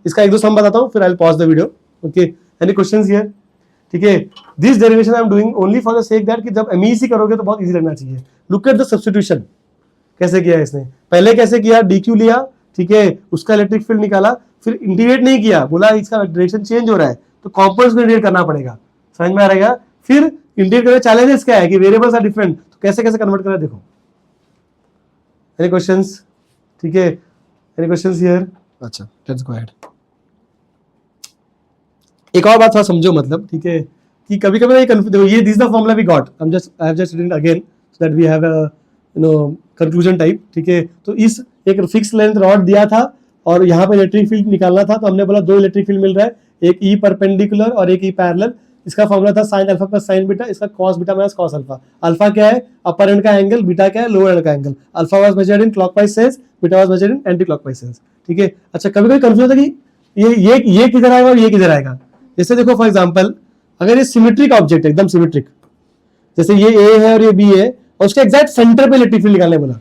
इसका 1-2 सम बताता हूँ, फिर I will pause the video, okay? Any questions here? ठीक है, this derivation I am doing only for the sake that कि जब MEC करोगे तो बहुत इजी लगना चाहिए। लुक एट द सब्स्टिट्यूशन, कैसे किया है इसने। पहले कैसे किया? DQ लिया, ठीक है, उसका इलेक्ट्रिक फील्ड निकाला, फिर इंटीग्रेट नहीं किया, बोला इसका डायरेक्शन चेंज हो रहा है तो कंपोनेंट्स को इंटीग्रेट करना पड़ेगा। समझ में आ रहेगा। फिर इंटीग्रेट करने चैलेंजेस क्या है कि वेरिएबल्स आर डिफरेंट, तो कैसे कैसे कन्वर्ट करें देखो। Any questions? ठीक है, एनी क्वेश्चंस हियर? अच्छा, लेट्स गो अहेड। एक और बात थोड़ा समझो, मतलब ठीक है कि कभी कभी ये this the formula we got, I have just written again so that we have a conclusion type. ठीक है, तो इस एक फिक्स लेंथ रॉड दिया था और यहाँ पे इलेक्ट्रिक फील्ड निकालना था, तो हमने बोला दो इलेक्ट्रिक फील्ड मिल रहा है, एक ई परपेंडिकुलर और एक ई पैरेलल। इसका फॉर्मूला था sine alpha plus sine beta, इसका cos beta minus cos alpha. Alpha क्या है? अपर एंड का एंगल, बीटा क्या है? लोअर एंड का angle. Alpha was measured in clockwise sense, beta was measured in anti clockwise sense. ठीक है, अच्छा कभी कभी कंफ्यूज होता है कि ये किधर आएगा और ये किधर आएगा। जैसे देखो फॉर एग्जांपल, अगर ये सिमेट्रिक ऑब्जेक्ट है, एकदम सिमेट्रिक, जैसे ये ए है और ये बी है और उसके एग्जैक्ट सेंटर पे इलेक्ट्रिक फील्ड निकालने बोला,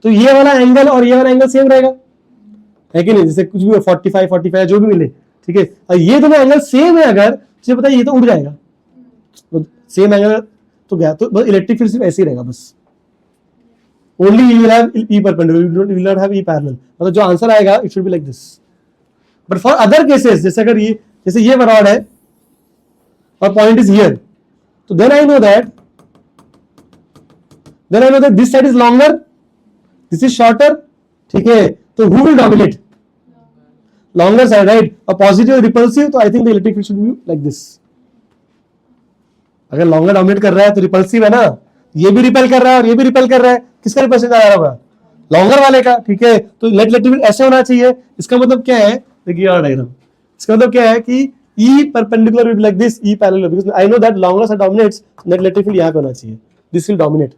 तो ये वाला एंगल और ये वाला एंगल सेम रहेगा, है कि नहीं? जैसे कुछ भी 45 45 जो भी मिले, ठीक है, और ये दोनों एंगल सेम है, अगर तुझे पता है ये तो उड़ जाएगा, तो सेम एंगल तो गया, तो बस इलेक्ट्रिक फील्ड सिर्फ ऐसे ही रहेगा बस। Only you will have E perpendicular, you will not have E parallel. मतलब जो आंसर आएगा it should be like this. But for other cases, जैसे अगर ये जैसे ये रॉड है और पॉइंट इज हियर, तो then I know that this side is longer, this is shorter. ठीक है, तो who will dominate? Longer side, right? और पॉजिटिव रिपल्सिव, तो I think the electric field should be like this. अगर longer dominate कर रहा है तो रिपल्सिव है ना, ये भी रिपेल कर रहा है और ये भी रिपेल कर रहा है, किसका रिपल्शन आ रहा होगा? लॉन्गर वाले का। ठीक है, तो नेट इलेक्ट्रिक फील्ड ऐसे होना चाहिए। इसका मतलब क्या है? देखिए और डायग्राम, इसका मतलब क्या है कि E perpendicular will be like this, E parallel, because I know that longer side dominates, net electric field यहाँ पे होना चाहिए, this will dominate,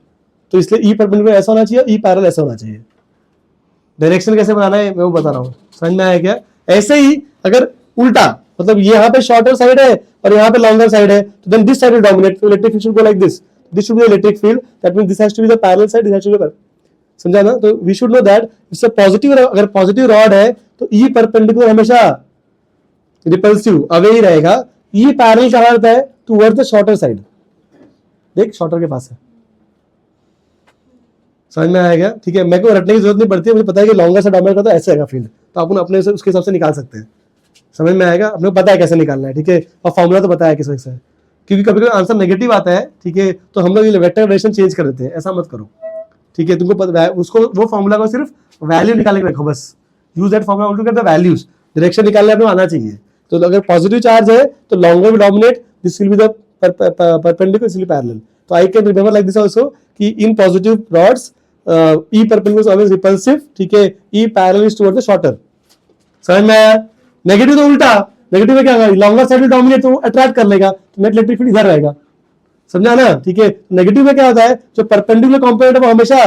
तो इसलिए E perpendicular ऐसा होना चाहिए, E parallel ऐसा होना चाहिए। डायरेक्शन कैसे बनाना है मैं वो बता रहा हूँ, समझ में आया क्या? ऐसे ही अगर उल्टा, मतलब यहाँ पे शॉर्टर साइड है और यहाँ पे लॉन्गर साइड है, तो then this side will dominate, so electric field should go like this, this should be the electric field, that means this has to be the parallel side, this has to be the, समझा ना? तो we should know that इससे positive, अगर positive rod है तो E perpendicular हमेशा repulsive away he रहेगा। ये पैरेलल कहाँ रहता है? टुवर्ड्स द शॉर्टर साइड, देख शॉर्टर के पास है। समझ में आएगा? ठीक है, मेरे को रटने की जरूरत नहीं पड़ती है, मुझे पता है कि लॉन्गर से डोमिनेट करता है ऐसे आएगा फील्ड, तो अपन अपने से उसके हिसाब से निकाल सकते हैं। समझ में आएगा? अपने को पता है कैसे निकालना है, ठीक है, और फॉर्मूला तो पता है किस वजह से, क्योंकि कभी कभी आंसर नेगेटिव आता है, ठीक है, तो हम लोग वेक्टर डायरेक्शन चेंज कर देते हैं, ऐसा मत करो। ठीक है, तुमको पता है उसको, वो फॉर्मूला को सिर्फ वैल्यू निकालने के रखो बस, use that formula to get the values, direction निकालने अपने आना चाहिए। तो अगर पॉजिटिव चार्ज है तो longer will dominate, this will be the perpendicular, this will be parallel. तो I can remember like this also कि in positive rods E perpendicular is always repulsive, ठीक है, E parallel is toward the shorter. समझ में आया? Negative तो उल्टा, negative में क्या होगा? लॉन्गर साइड विल डोमिनेट, तो अट्रैक्ट कर लेगा, तो नेट इलेक्ट्रिक फील्ड इधर रहेगा। समझा ना? ठीक है, नेगेटिव में क्या होता है? जो परपेंडिकुलर कंपोनेंट है वो हमेशा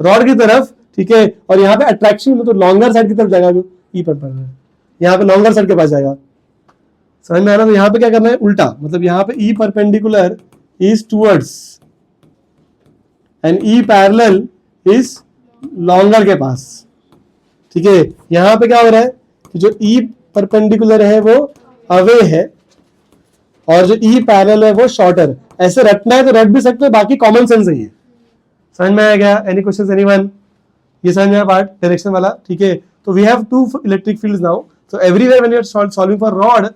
रॉड की तरफ, ठीक है, और यहाँ पे अट्रैक्शन तो लॉन्गर साइड की तरफ जाएगा, जो E परपेंडिकुलर, यहाँ पे लॉन्गर साइड के पास जाएगा। समझ में आ रहा है? तो यहाँ पे क्या करना है? उल्टा, मतलब यहाँ पे E perpendicular is towards and E parallel is longer के पास। ठीक है, यहाँ पे क्या हो रहा है कि जो E परपेंडिकुलर है वो अवे है और जो E पैरेलल है वो शॉर्टर। ऐसे रटना है तो रट भी सकते हो, बाकी कॉमन सेंस है ये। समझ में आ गया? Any questions anyone? ये समझ में आया पार्ट डायरेक्शन वाला? ठीक है, तो we have two electric fields now, so everywhere when you are solving for rod,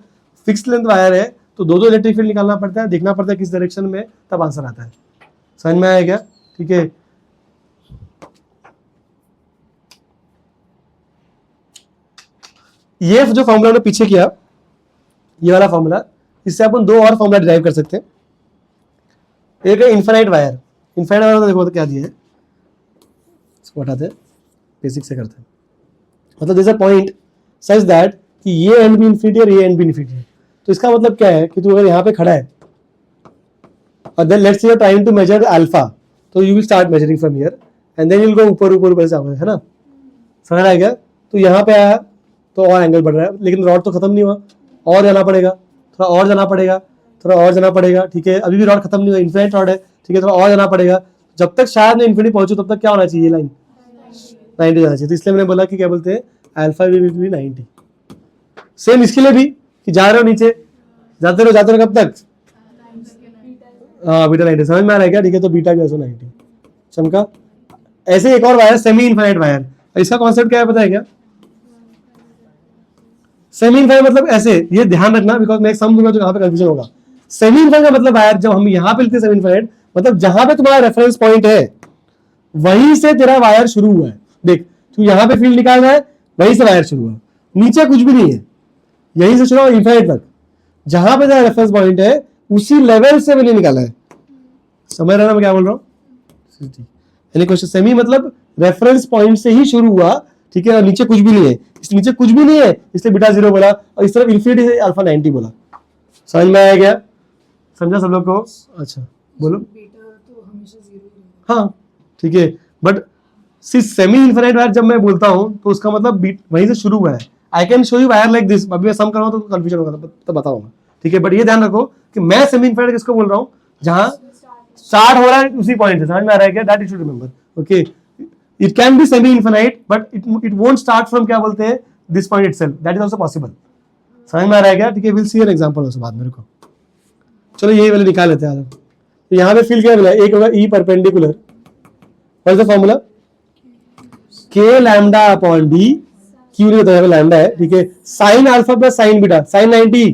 fixed length wire है तो दो दो इलेक्ट्रिक फील्ड निकालना पड़ता है, देखना पड़ता है किस डायरेक्शन में, तब आंसर आता है। समझ में आया क्या? ठीक है, ये जो फॉर्मूला हमने पीछे किया, ये वाला फॉर्मूला, इससे अपन दो और फॉर्मूला डिराइव कर सकते हैं। एक है इनफाइनाइट वायर। इनफाइनाइट वायर तो देखो तो क्या दिया है, इसको हटाते हैं, बेसिक से करते हैं। मतलब this a point such that कि ये एंड भी इन्फिनिटी और ये एंड भी इन्फिनिटी है। तो इसका मतलब क्या है कि तू अगर यहाँ पे खड़ा है और then let's say you are trying to measure alpha, तो you will start measuring from here and then you will go ऊपर ऊपर ऊपर से, है ना? समझ आ गया? तो यहाँ पे आया तो और एंगल बढ़ रहा है, लेकिन रॉड तो खत्म नहीं हुआ, और जाना पड़ेगा, थोड़ा और जाना पड़ेगा, थोड़ा और जाना पड़ेगा। ठीक है, अभी भी रॉड खत्म नहीं हुआ, इन्फिनिट रॉड है, ठीक है, थोड़ा और जाना पड़ेगा। जब तक शायद मैं इन्फिनिटी पहुंचू तब तक क्या होना चाहिए? लाइन 90 जाना चाहिए। तो इसलिए मैंने बोला कि क्या बोलते हैं, अल्फा विल बी 90। सेम इसके लिए भी कि जा रहे हो नीचे, जाते रहो कब तक? हाँ, बीटा 90। समझ में आ रहा है क्या? ठीक है, तो बीटा भी ऐसा 90 चमका। ऐसे एक और वायर, सेमी इनफाइनाइट वायर, इसका कॉन्सेप्ट क्या है पता है क्या? सेमी इनफाइनाइट मतलब ऐसे, ये ध्यान रखना बिकॉज मैं एक सम दूंगा जो यहाँ पे कंफ्यूजन होगा। सेमी इनफाइनाइट का मतलब वायर जब हम यहाँ पे लिखते हैं सेमी इनफाइनाइट मतलब जहां पे तुम्हारा रेफरेंस पॉइंट है वहीं से तेरा वायर शुरू हुआ है। देख तू यहाँ पे फील्ड निकालना है, वहीं से वायर शुरू हुआ, नीचे कुछ भी नहीं है, यहीं से शुरू हुआ इनफाइनाइट तक, जहां पे तेरा रेफरेंस पॉइंट है उसी लेवल से मैंने निकाला है। समझ रहा ना मैं क्या बोल रहा हूँ? Any question? सेमी मतलब रेफरेंस पॉइंट से ही शुरू हुआ, ठीक है, और नीचे कुछ भी नहीं है, इस नीचे कुछ भी नहीं है इसलिए बीटा 0 बोला, और इस तरफ इन्फिनिटी से अल्फा 90 बोला। समझ में आया क्या? समझा सब लोग को? अच्छा बोलो। तो हमेशा 0 ही रहेगा। हाँ ठीक है, बट सेमी इनफिनिट वायर जब मैं बोलता हूं तो उसका मतलब वहीं से शुरू हुआ है। I can show you wire like this, अभी मैं सम करूंगा तो कंफ्यूजन होगा तो बताऊंगा, ठीक है, बट ये ध्यान रखो कि मैं सेमी इनफिनिट किसको बोल रहा हूँ, जहां स्टार्ट हो रहा है उसी पॉइंट से। समझ में आ रहा है क्या? That you should remember. Okay, it can be semi infinite but it won't start from क्या बोलते हैं this point itself, that is also possible. समझ में आ रहा है क्या? ठीक है, will see an example also बाद में। चलो ये वाले निकाल लेते हैं। तो यहाँ पे फील्ड क्या मिला, एक होगा E perpendicular, what is the formula? के लैम्डा अपॉन डी, क्यू नहीं बताया लैम्डा है, ठीक है, sine alpha plus sine beta, sine 90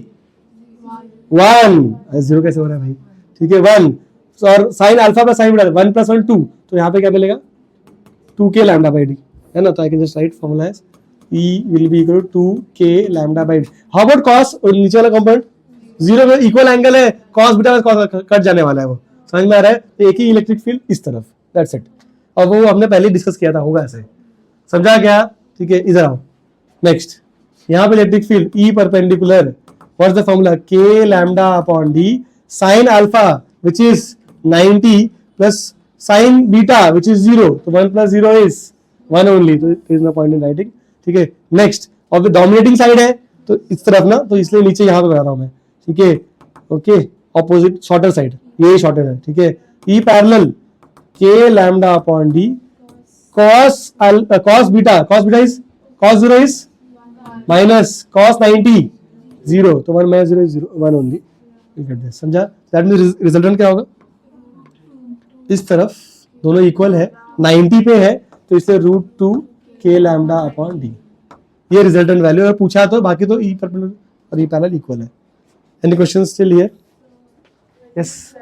1, zero कैसे हो रहा है भाई, ठीक है 1, और sine alpha plus sine beta 1 + 1 2, तो यहाँ पे क्या मिलेगा 2 के लैम्डा बाई डी, है ना? तो I can just write formula as E will be equal to 2 k lambda by d. How about cos, नीचे वाला कंपोनेंट 0 में इक्वल एंगल है, कॉस बीटा कॉस कट जाने वाला है, वो समझ में आ रहा है? तो एक ही इलेक्ट्रिक फील्ड इस तरफ, दैट्स इट, और वो हमने पहले डिस्कस किया था, होगा ऐसे, समझा क्या? ठीक है, इधर आओ नेक्स्ट, यहाँ पे electric field E perpendicular, what's the formula? के lambda upon D sine alpha which is 90 plus sine beta which is 0, तो 1 + 0 इज 1 ओनली, तो is no point in writing, ठीक है। नेक्स्ट, और डोमिनेटिंग साइड है तो इस तरफ ना, तो इसलिए नीचे यहाँ पे बना रहा हूं मैं, ठीक है, ओके, ऑपोजिट शॉर्टर साइड, ये शॉर्टर है, ठीक है, ई पैरेलल के lambda upon D cos beta is cos 0 is minus cos 90 0, तो 1 - 0 is 0 1 ओनली, समझा? दैट मींस रिजल्टेंट क्या होगा, इस तरफ दोनों इक्वल है, 90 पे है तो इससे √2 के लैम्डा अपॉन डी, ये रिजल्टेंट वैल्यू है। पूछा तो बाकी तो ई परपेंडिकुलर और ई पैरेलल इक्वल है। Any questions still here? Yes,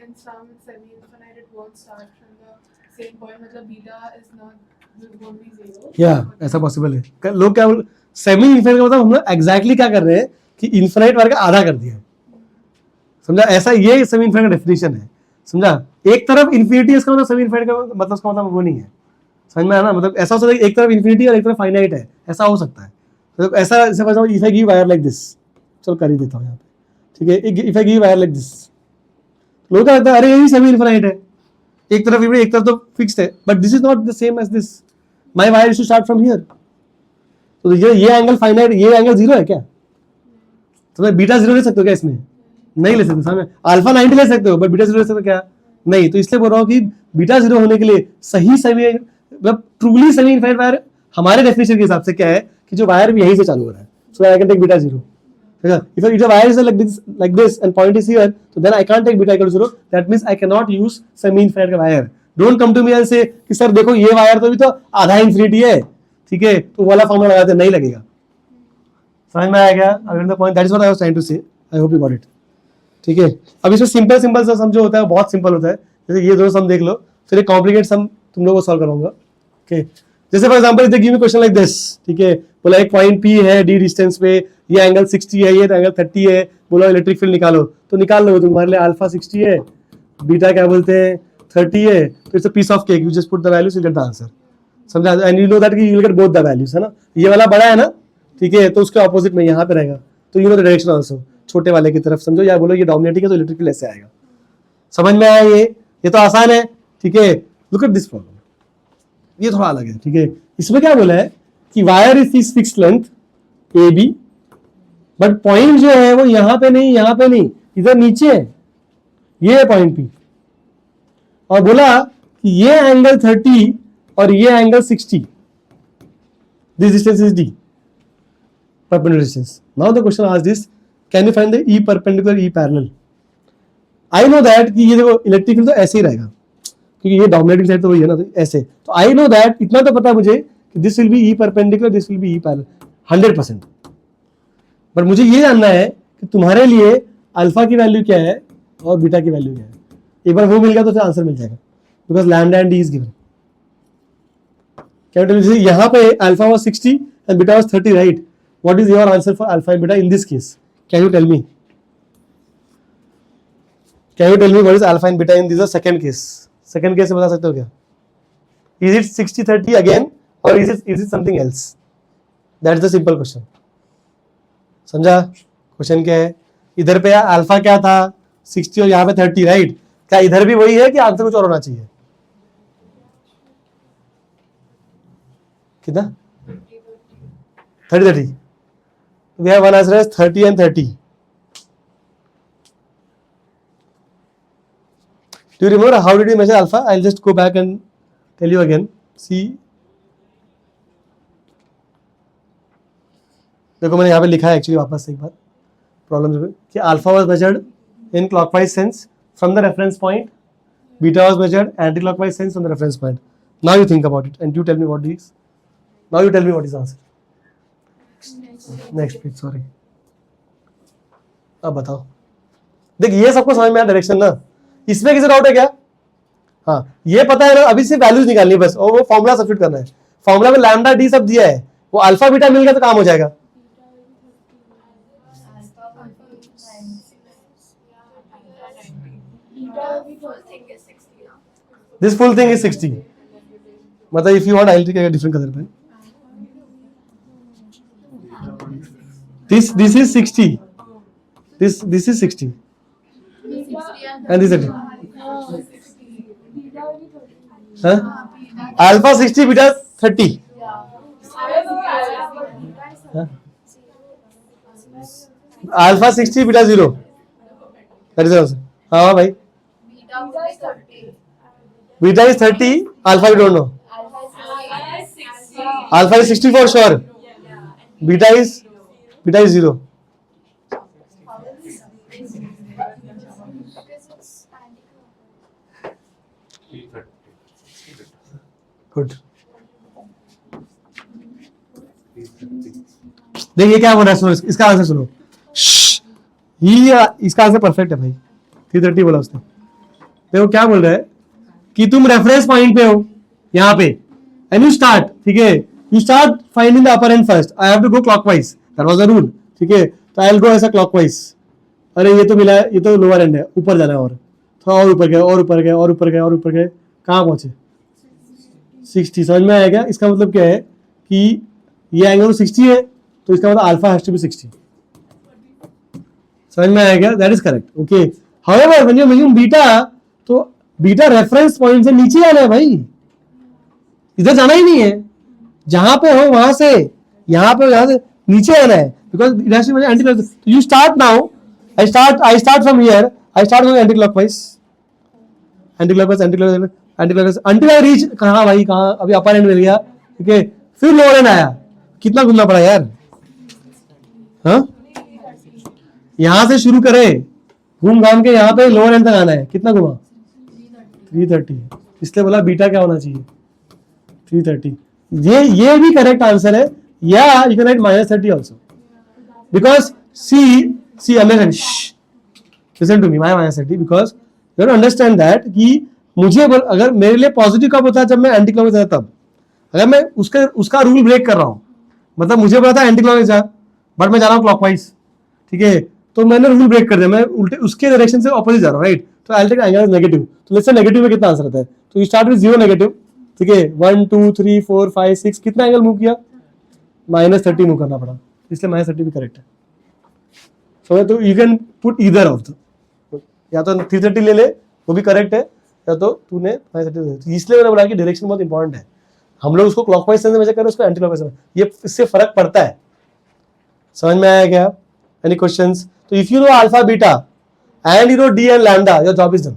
In some semi-infinite, it won't start from the same point. मतलब beta is not won't be 0. या ऐसा पॉसिबल है। लोग क्या बोल, सेमी इनफिनिट का मतलब हम लोग एग्जैक्टली क्या कर रहे हैं कि इनफिनिट वर्ग का आधा कर दिया है, समझा? ऐसा ये सेमी इनफिनिट का डेफिनेशन है, समझा? एक तरफ इन्फिनिटी, इसका मतलब सेमी इनफिनिट का मतलब उसका मतलब वो नहीं है, समझ में आया ना? मतलब ऐसा हो सकता है एक तरफ इन्फिनिटी और एक तरफ फाइनाइट है, ऐसा हो सकता है। तो ऐसा if I give wire like this, चलो कर ही देता हूँ यहाँ पे, ठीक है, if I give wire like this, लोग क्या लगता है अरे यही सेमी इनफिनिट है, एक तरफ इन्फिनिटी एक तरफ तो फिक्स्ड है, but this is not the same as this, my wire is to start from here, तो ये एंगल फाइनाइट, ये एंगल 0 है क्या? तो मैं बीटा 0 ले सकते हो क्या इसमें? नहीं ले सकते, समझ? अल्फा 90 ले सकते हो बट बीटा 0 ले सकते हो क्या? नहीं, तो इसलिए बोल रहा हूँ कि बीटा 0 होने के लिए सही सेमी, मतलब ट्रूली सेमी इनफिनिट वायर हमारे डेफिनेशन के हिसाब से क्या है कि जो वायर भी यहीं से चालू हो रहा है, so I can take beta 0। If a wire is like this and point is here, so then I can't take beta equal to 0. That means I cannot use semi-infinite का wire. Don't come to me and say कि sir देखो ये wire तो भी तो आधा infinity है, ठीक है, तो वाला फॉर्मूला लगाते नहीं लगेगा। समझ में आया क्या? अगर the point, that is what I was trying to say, I hope you got it, ठीक है। अब इसमें सिंपल सा सम जो होता है बहुत सिंपल होता है, जैसे ये दोनों सम देख लो, फिर एक कॉम्प्लिकेट सम तुम लोगों को सॉल्व कराऊंगा, ओके। जैसे for example if they give me question like this, ठीक है, बोला एक पॉइंट P है डी डिस्टेंस पे, ये एंगल 60 है, ये एंगल 30 है, बोला इलेक्ट्रिक फील्ड निकालो, तो निकाल लो, तुम्हारे लिए अल्फा 60 है, बीटा क्या बोलते हैं 30 है, तो it's a piece of cake, you just put the values you get the answer, समझा? एंड यू नो दैट कि you will get both the values, है ना? ये वाला बड़ा है ना, ठीक है, तो उसके ऑपोजिट में यहाँ पे रहेगा, तो you know the direction also, छोटे वाले की तरफ समझो, या बोलो ये डोमिनेटिंग है तो इलेक्ट्रिक फील्ड ऐसे आएगा। समझ में आया? ये तो आसान है, ठीक है। लुक एट दिस प्रॉब्लम, ये थोड़ा अलग है, ठीक है। इसमें क्या बोला है कि wire is fixed length A B, but point जो है वो यहां पे नहीं, यहां पे नहीं, इधर नीचे है, ये है पॉइंट पी, और बोला कि ये एंगल 30 और ये angle 60, this distance is D, perpendicular distance. Now the question asked this, can you find the E perpendicular E parallel? I know that कि ये देखो इलेक्ट्रिक फील्ड तो ऐसे ही रहेगा, क्योंकि ये डोमिनेटिंग साइड तो वही है ना, तो ऐसे, तो आई नो दैट, इतना तो पता है मुझे कि this will be E perpendicular, this will be E parallel. 100%। But मुझे ये जानना है कि तुम्हारे लिए अल्फा की वैल्यू क्या है और बीटा की वैल्यू क्या है। एक बार वो मिल गया तो फिर आंसर मिल जाएगा, because lambda and d is given. Capital यहाँ पे alpha was 60 and beta was 30, right? What is your answer for alpha and beta in this case? Can you tell me? Can you tell me what is alpha and beta in this second case? Second case से बता सकते हो क्या? Is it 60-30 again or is it something else? That's the simple question. समझा? Question क्या है? इधर पे अल्फा क्या था 60 और यहाँ पे 30, राइट? क्या इधर भी वही है कि आंसर कुछ और होना चाहिए? कितना? 30-30. We have one answer as 30 and 30. Do you remember how did we measure alpha? I'll just go back and tell you again. See, देखो मैंने यहाँ पे लिखा है एक्चुअली वापस से एक बार प्रॉब्लम कि alpha was measured in clockwise sense from the reference point, beta was measured anti clockwise sense from the reference point. Now you think about it and you tell me what is. Now you tell me what is answer. Next please. Sorry, अब बताओ. देख ये सबको समझ में आया direction ना, इसमें किसी डाउट है क्या? हाँ, ये पता है ना, अभी सिर्फ वैल्यूज निकालनी है बस और वो फॉर्मूला सब्स्टिट्यूट करना है. फॉर्मूला में लैम्डा डी सब दिया है, वो अल्फा बीटा मिल गया तो काम हो जाएगा. This full thing is 60. मतलब if you want I will take a different colour pen. This is 60. This is 60 and this is alpha 60 beta 30. Alpha 60 beta 0. That is the answer. हाँ भाई. Beta is 30. Alpha we don't know. Alpha is 60 for sure. Beta is 0. Good. देखिए क्या बोल रहा है, सुनो इसका answer सुनो. इसका आंसर परफेक्ट है भाई. 330 बोला उसने. देखो क्या बोल रहा है कि तुम रेफरेंस पॉइंट पे हो यहाँ पे एंड यू स्टार्ट, ठीक है, you start finding the upper end first. I have to go clockwise, that was the rule, ठीक है. तो आई विल गो ऐसा क्लॉकवाइज. अरे ये तो मिला है, ये तो लोअर एंड है, ऊपर जाना है और थोड़ा और ऊपर गए और ऊपर गए और ऊपर गए और ऊपर गए, कहाँ पहुंचे? 60. समझ में आया क्या? इसका मतलब क्या है कि ये एंगल 60 है तो इसका मतलब अल्फा हैज टू बी 60. समझ में आया क्या? That is correct. Okay. However when you measuring beta, तो बीटा रेफरेंस पॉइंट से नीचे आना है भाई, इधर जाना ही नहीं है. जहां पे हो वहां से, यहाँ पे यहाँ से नीचे आना है, because it has to be anti clockwise. You start now. I start from here. I start from anti clockwise until I reach कहाँ भाई, कहाँ? अभी अपर एंड मिल गया, ठीक है, फिर लोअर एंड आया. कितना घूमना पड़ा यार? हाँ, यहां से शुरू करे, घूम घाम के यहाँ पे लोअर एंड तक आना है. कितना घुमा? 330. इसलिए बोला बीटा क्या होना चाहिए? 330. ये भी करेक्ट आंसर है. या you can write -30 also, because see understand, listen to me, my -30, because you understand that कि मुझे अगर मेरे लिए पॉजिटिव कब होता है? जब मैं एंटी क्लॉकवाइज था तब. अगर मैं उसका रूल ब्रेक कर रहा हूं, मतलब मुझे पता था एंटी क्लॉकवाइज जा, बट मैं जा रहा हूं क्लॉकवाइज, ठीक है, तो मैंने रूल ब्रेक कर दिया, मैं उल्टे उसके डायरेक्शन से ऑपोजिट जा रहा हूं, राइट? तो I will take angle negative. तो लेट्स से नेगेटिव में कितना आंसर आता है? तो यू स्टार्ट विद 0 नेगेटिव, ठीक है, 1 2 3 4 5 6, कितना एंगल मूव किया? -30 मूव करना पड़ा, इसलिए -30 भी करेक्ट है. सो तो you can put either of the, या तो 330 ले ले, वो भी करेक्ट है, या तो तूने -30. इसलिए मैंने बोला कि डायरेक्शन बहुत इंपॉर्टेंट है. हम लोग उसको क्लॉकवाइज सेंस में मेजर करें, उसको एंटी क्लॉकवाइज में, ये इससे फर्क पड़ता है. समझ में आया क्या? Any questions? तो if you know alpha beta and you know D and lambda, your job is done,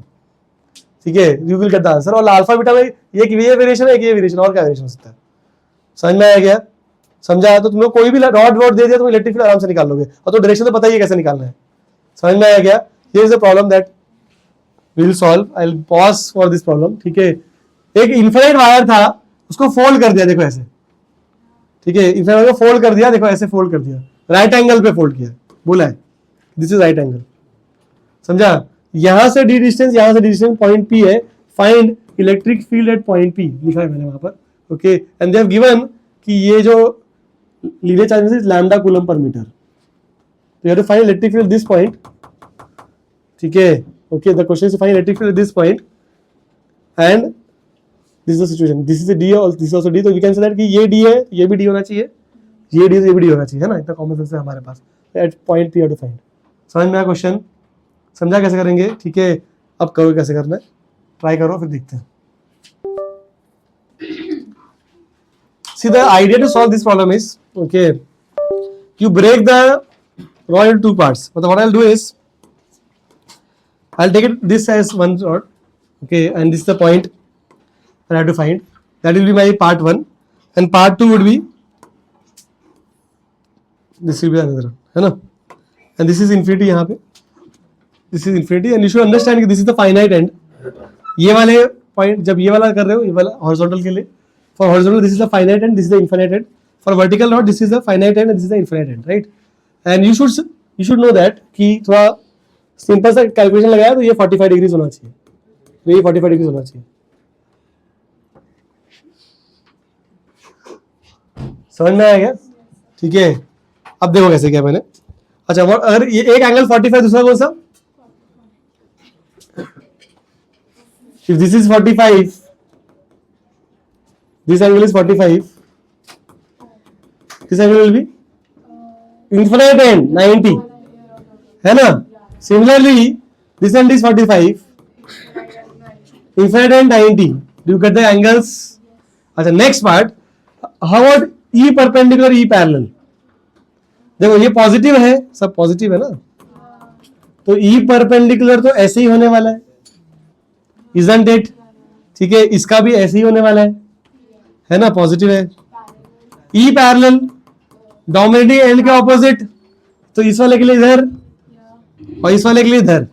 ठीक है, you will get the answer. और अल्फा बीटा में एक ये वेरिएशन है, एक ये वेरिएशन, और क्या वेरिएशन हो सकता है? समझ में आया क्या? समझा? तो तुम लोग कोई भी रॉड दे दिया तो इलेक्ट्रिक फील्ड आराम से निकाल लोगे, और तो डायरेक्शन तो पता ही है कैसे निकालना है. समझ में आया क्या? Here is the problem that we will solve. I'll pause for this problem, ठीक है. एक इन्फिनिट वायर था, उसको फोल्ड कर दिया, देखो ऐसे, ठीक है, इन्फाइनाइट को फोल्ड कर दिया, देखो ऐसे फोल्ड कर दिया, राइट एंगल पे फोल्ड किया, बोला है दिस इज राइट एंगल, समझा। यहां से डी डिस्टेंस, यहां से डी डिस्टेंस पॉइंट पी है, find electric field at point P, लिखा है मैंने वहां पर, okay. And they have given कि ये जो linear charge is lambda coulomb per metre, तो you have to find electric field this point, ठीक है, okay. The question is to find electric field this point and this is the situation, this is D और this is also D, तो we can say that कि ये D है, ये भी D होना चाहिए, ये डी, ये भी डी होना चाहिए, है ना, इतना कॉमन सेंस है हमारे पास। At point P you have to find, समझ में आया क्वेश्चन, समझा कैसे करेंगे, ठीक है। अब करो कैसे करना है, ट्राई करो फिर देखते हैं। See, the idea to solve this problem is, okay, you break the rod into two parts. But what I'll do is, I'll take it this as one rod, okay, and this is the point that I have to find. That will be my part 1, and part 2 would be this will be another one, है ना, and this is infinity यहाँ पे, this is infinity, and you should understand कि this is the finite end. ये वाले point जब ये वाला कर रहे हो, ये वाला horizontal के लिए, for horizontal this is the finite end, this is the infinite end. For vertical rod this is the finite end and this is the infinite end, right? And you should know that कि थोड़ा simple सा calculation लगाया तो ये 45 degree होना चाहिए, तो ये 45 डिग्री होना चाहिए, समझ में आया क्या, ठीक है। अब देखो कैसे किया मैंने, अच्छा अगर ये एक एंगल 45, दूसरा कौन सा, if this is 45, this angle is 45, this angle will be infinite end 90, है ना। Similarly this end is 45, infinite end 90, do you get the angles? अच्छा next part, how about E perpendicular E parallel, देखो ये positive है, सब positive है ना, तो E परपेंडिकुलर तो ऐसे ही होने वाला है, isn't it, ठीक है, इसका भी ऐसे ही होने वाला है ना, पॉजिटिव है। E पैरेलल डोमिनेटिंग एंड के ऑपोजिट, तो इस वाले के लिए इधर और इस वाले के लिए इधर,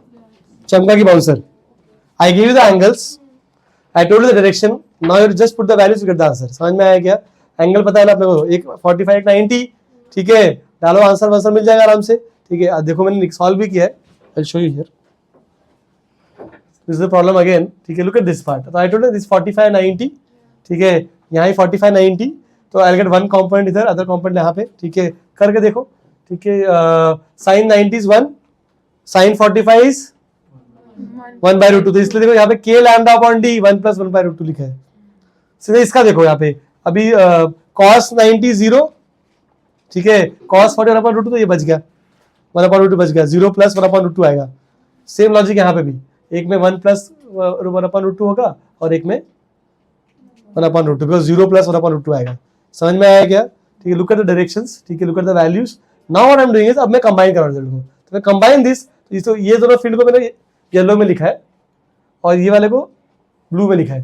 चमका की bouncer. I give you the angles, I told you the direction, now you just put the values to get the answer, समझ में आया क्या, एंगल पता है ना अपने को, एक 45 एक 90, ठीक है, डालो आंसर मिल जाएगा आराम से, ठीक है। देखो मैंने सॉल्व भी किया है, I show you here, this is the problem again, ठीक है, लुक एट दिस पार्ट, तो आई टोल्ड यू दिस 45 90, ठीक है, यहाँ ही 45 90, तो आई गेट वन कंपोनेंट इधर, अदर कंपोनेंट यहाँ पे, ठीक है, करके देखो, ठीक है। साइन 90 इज 1, साइन 45 इज 1/√2, तो इसलिए देखो यहाँ पे k लैम्डा अपॉन d 1 + 1/√2 लिखा है। सीधे इसका देखो यहाँ पे, अभी cos 90 0, ठीक है, cos 40 1/√2, तो ये बच गया 1/√2 बच गया, 0 + 1/√2 आएगा। सेम लॉजिक यहाँ पे भी, एक में 1 + 1/√2 होगा और एक में 1/√2, बिकॉज 0 + 1/√2 आएगा, समझ में आया क्या, ठीक है। लुक एट द डायरेक्शंस, ठीक है, look at the values. Now what I am doing is, अब मैं कंबाइन कर रहा हूं रिजल्ट को, तो मैं कंबाइन दिस, तो ये दोनों फील्ड को मैंने येलो में लिखा है और ये वाले को ब्लू में लिखा है,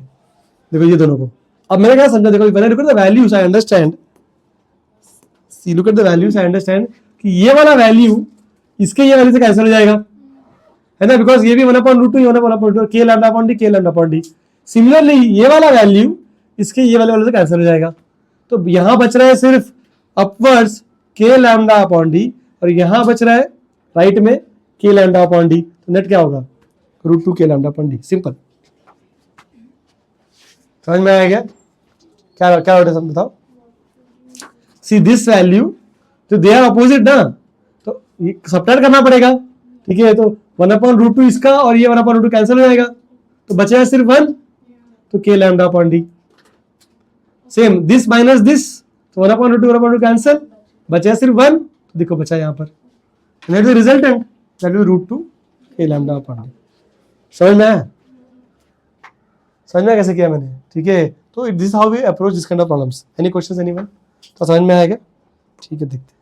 देखो ये दोनों को। अब मैंने क्या समझा, देखो when I look at the values I understand, see look at the values I understand कि ये वाला वैल्यू इसके ये वैल्यू से कैंसिल हो जाएगा, है ना, बिकॉज ये भी 1/√2, ये 1/√2, k lambda upon d, k lambda upon d। Similarly ये वाला वैल्यू इसके ये वाले से कैंसिल हो जाएगा, तो यहां बच रहा है सिर्फ upwards k lambda upon d, और यहां बच रहा है राइट में k लैम्डा अपॉन d, तो नेट क्या होगा, √2 k lambda upon d, simple. समझ में आया क्या, क्या क्या होता है बताओ। सी दिस वैल्यू, तो दे आर अपोजिट ना, तो ये सब्ट्रैक्ट करना पड़ेगा, ठीक है, तो 1/√2 इसका और ये 1/√2 कैंसिल हो जाएगा, तो बचेगा सिर्फ 1, तो k lambda upon d। Same this minus this, तो 1/√2 कैंसिल, बचा सिर्फ 1, तो देखो बचा यहाँ पर, that is resultant, that is √2 k lambda upon d। समझ में आया, समझ में कैसे किया मैंने, ठीक है। तो this how we approach this kind of problems. Any questions anyone, तो समझ में आएगा, ठीक है, देखते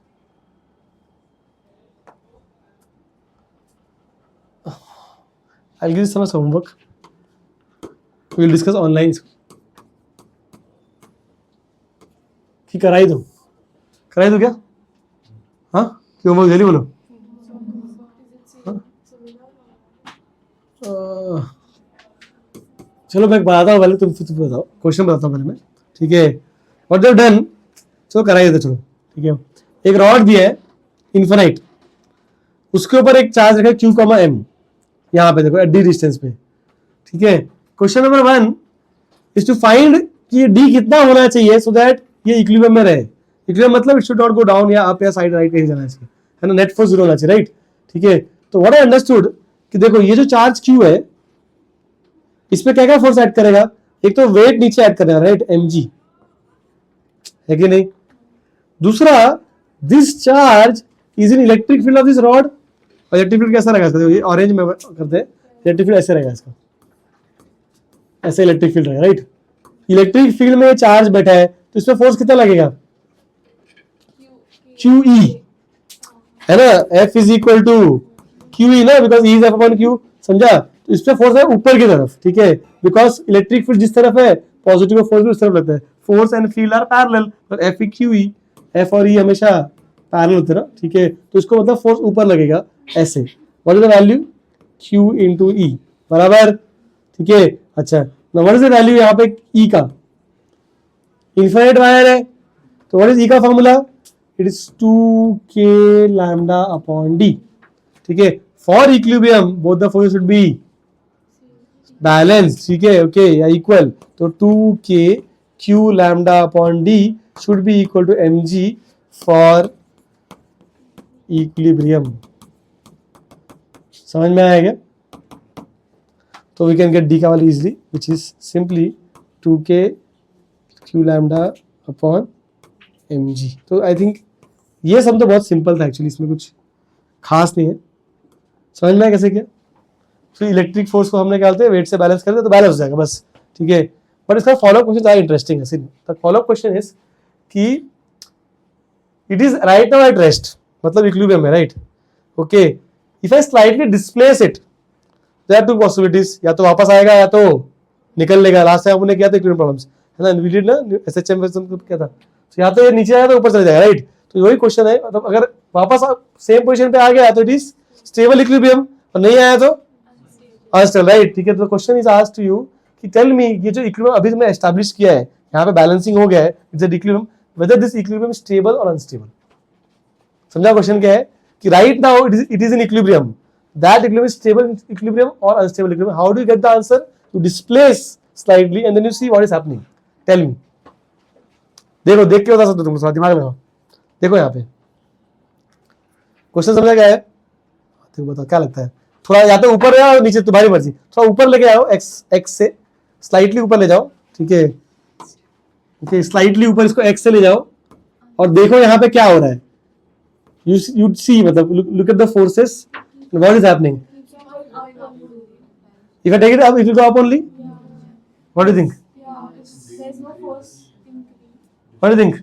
I'll give you some homework, we will discuss online, कि कराई दो क्या, हाँ क्यों होमवर्क जल्दी बोलो, चलो मैं बताता हूँ पहले, तुम बताओ, क्वेश्चन बताता हूँ पहले मैं, ठीक है। व्हाट दे हैव डन, चलो कराइए तो चलो, ठीक है। एक रॉड दिया है इन्फिनाइट, उसके ऊपर एक चार्ज रखा है Q, M, यहाँ पे देखो एट डी डिस्टेंस पे, ठीक है। Question number 1 is to find कि डी कितना होना चाहिए सो दैट ये इक्विलिब्रियम में रहे। इक्विलिब्रियम मतलब it should not go down या अप या साइड राइट कहीं जाना चाहिए, है ना, नेट फोर्स 0 होना चाहिए, राइट, ठीक है। तो व्हाट आई अंडरस्टूड कि देखो ये जो चार्ज Q है इसमें क्या क्या फोर्स ऐड करेगा, एक तो वेट नीचे ऐड करेगा, राइट, mg, है कि नहीं। दूसरा, this charge is in electric field of this rod, और इलेक्ट्रिक फील्ड कैसा रहेगा इसका, ये ऑरेंज में करते हैं, इलेक्ट्रिक फील्ड ऐसे रहेगा इसका, ऐसे इलेक्ट्रिक फील्ड रहेगा, राइट। इलेक्ट्रिक फील्ड में चार्ज बैठा है तो इसमें फोर्स कितना लगेगा, QE, है ना, F is equal to QE ना, because E is F upon Q, समझा। तो इस पे फोर्स है ऊपर की तरफ, ठीक है, बिकॉज इलेक्ट्रिक फील्ड जिस तरफ है पॉजिटिव फोर्स भी उस तरफ लगता है, force and field are parallel, तो F QE, F और E हमेशा पैरेलल होते हैं ना, ठीक है। तो इसको मतलब फोर्स ऊपर लगेगा ऐसे, what is the value, Q into E, बराबर, ठीक है। अच्छा, व्हाट इज द वैल्यू यहाँ पे E का, इन्फिनिट वायर है तो व्हाट इज E का formula, it is 2k lambda upon d, ठीक है। For equilibrium both the forces should be balance, ठीक है, ओके, या इक्वल, तो 2k q lambda upon d should be equal to mg for equilibrium. समझ में आएगा, तो वी कैन गेट d का value easily which is simply 2k q lambda upon mg। तो आई थिंक ये सब तो बहुत सिंपल था एक्चुअली, इसमें कुछ खास नहीं है। समझ में आया कैसे किया, तो इलेक्ट्रिक फोर्स को हमने क्या बोलते हैं, वेट से बैलेंस करते तो बैलेंस हो जाएगा बस, ठीक है। बट इसका फॉलो अप क्वेश्चन ज़्यादा इंटरेस्टिंग है। The follow up question is कि it is right now at rest, मतलब इक्विलिब्रियम है, right, okay. If I slightly displace it, there are two possibilities, या तो वापस आएगा या तो निकल लेगा। लास्ट टाइम हमने किया था इक्विलिब्रियम प्रॉब्लम्स, है ना, वी डिड ना एसएचएम में क्या था, तो या तो ये नीचे आया तो ऊपर चले जाएगा, राइट। तो वही क्वेश्चन है, मतलब अगर वापस सेम पोजीशन पे आ गया तो इट इज स्टेबल इक्विलिब्रियम, और नहीं आया तो अनस्टेबल, राइट, ठीक है। तो question is asked to you कि टेल मी, ये जो इक्विलिब्रियम अभी मैं एस्टैब्लिश किया है, यहाँ पे बैलेंसिंग हो गया है, it's a equilibrium, whether this equilibrium stable और अनस्टेबल। समझा क्वेश्चन क्या है कि right now it is in equilibrium, that equilibrium is stable equilibrium और unstable equilibrium. How do you get the answer, you displace slightly and then you see what is happening, tell me. देखो, देख के बता सकते हो तुम, थोड़ा दिमाग लगाओ, देखो यहाँ पे क्वेश्चन समझा क्या है, देखो बताओ क्या लगता है। थोड़ा या तो ऊपर या नीचे, तुम्हारी मर्जी, थोड़ा ऊपर लेके आओ, एक्स से स्लाइटली ऊपर ले जाओ, ठीक है, ओके, स्लाइटली ऊपर इसको एक्स से ले जाओ, और देखो यहाँ पे क्या हो रहा है, यू सी, मतलब look at the forces, what is happening. If I take it up, it will go up only, what do you think, There's no force increase. What do you think,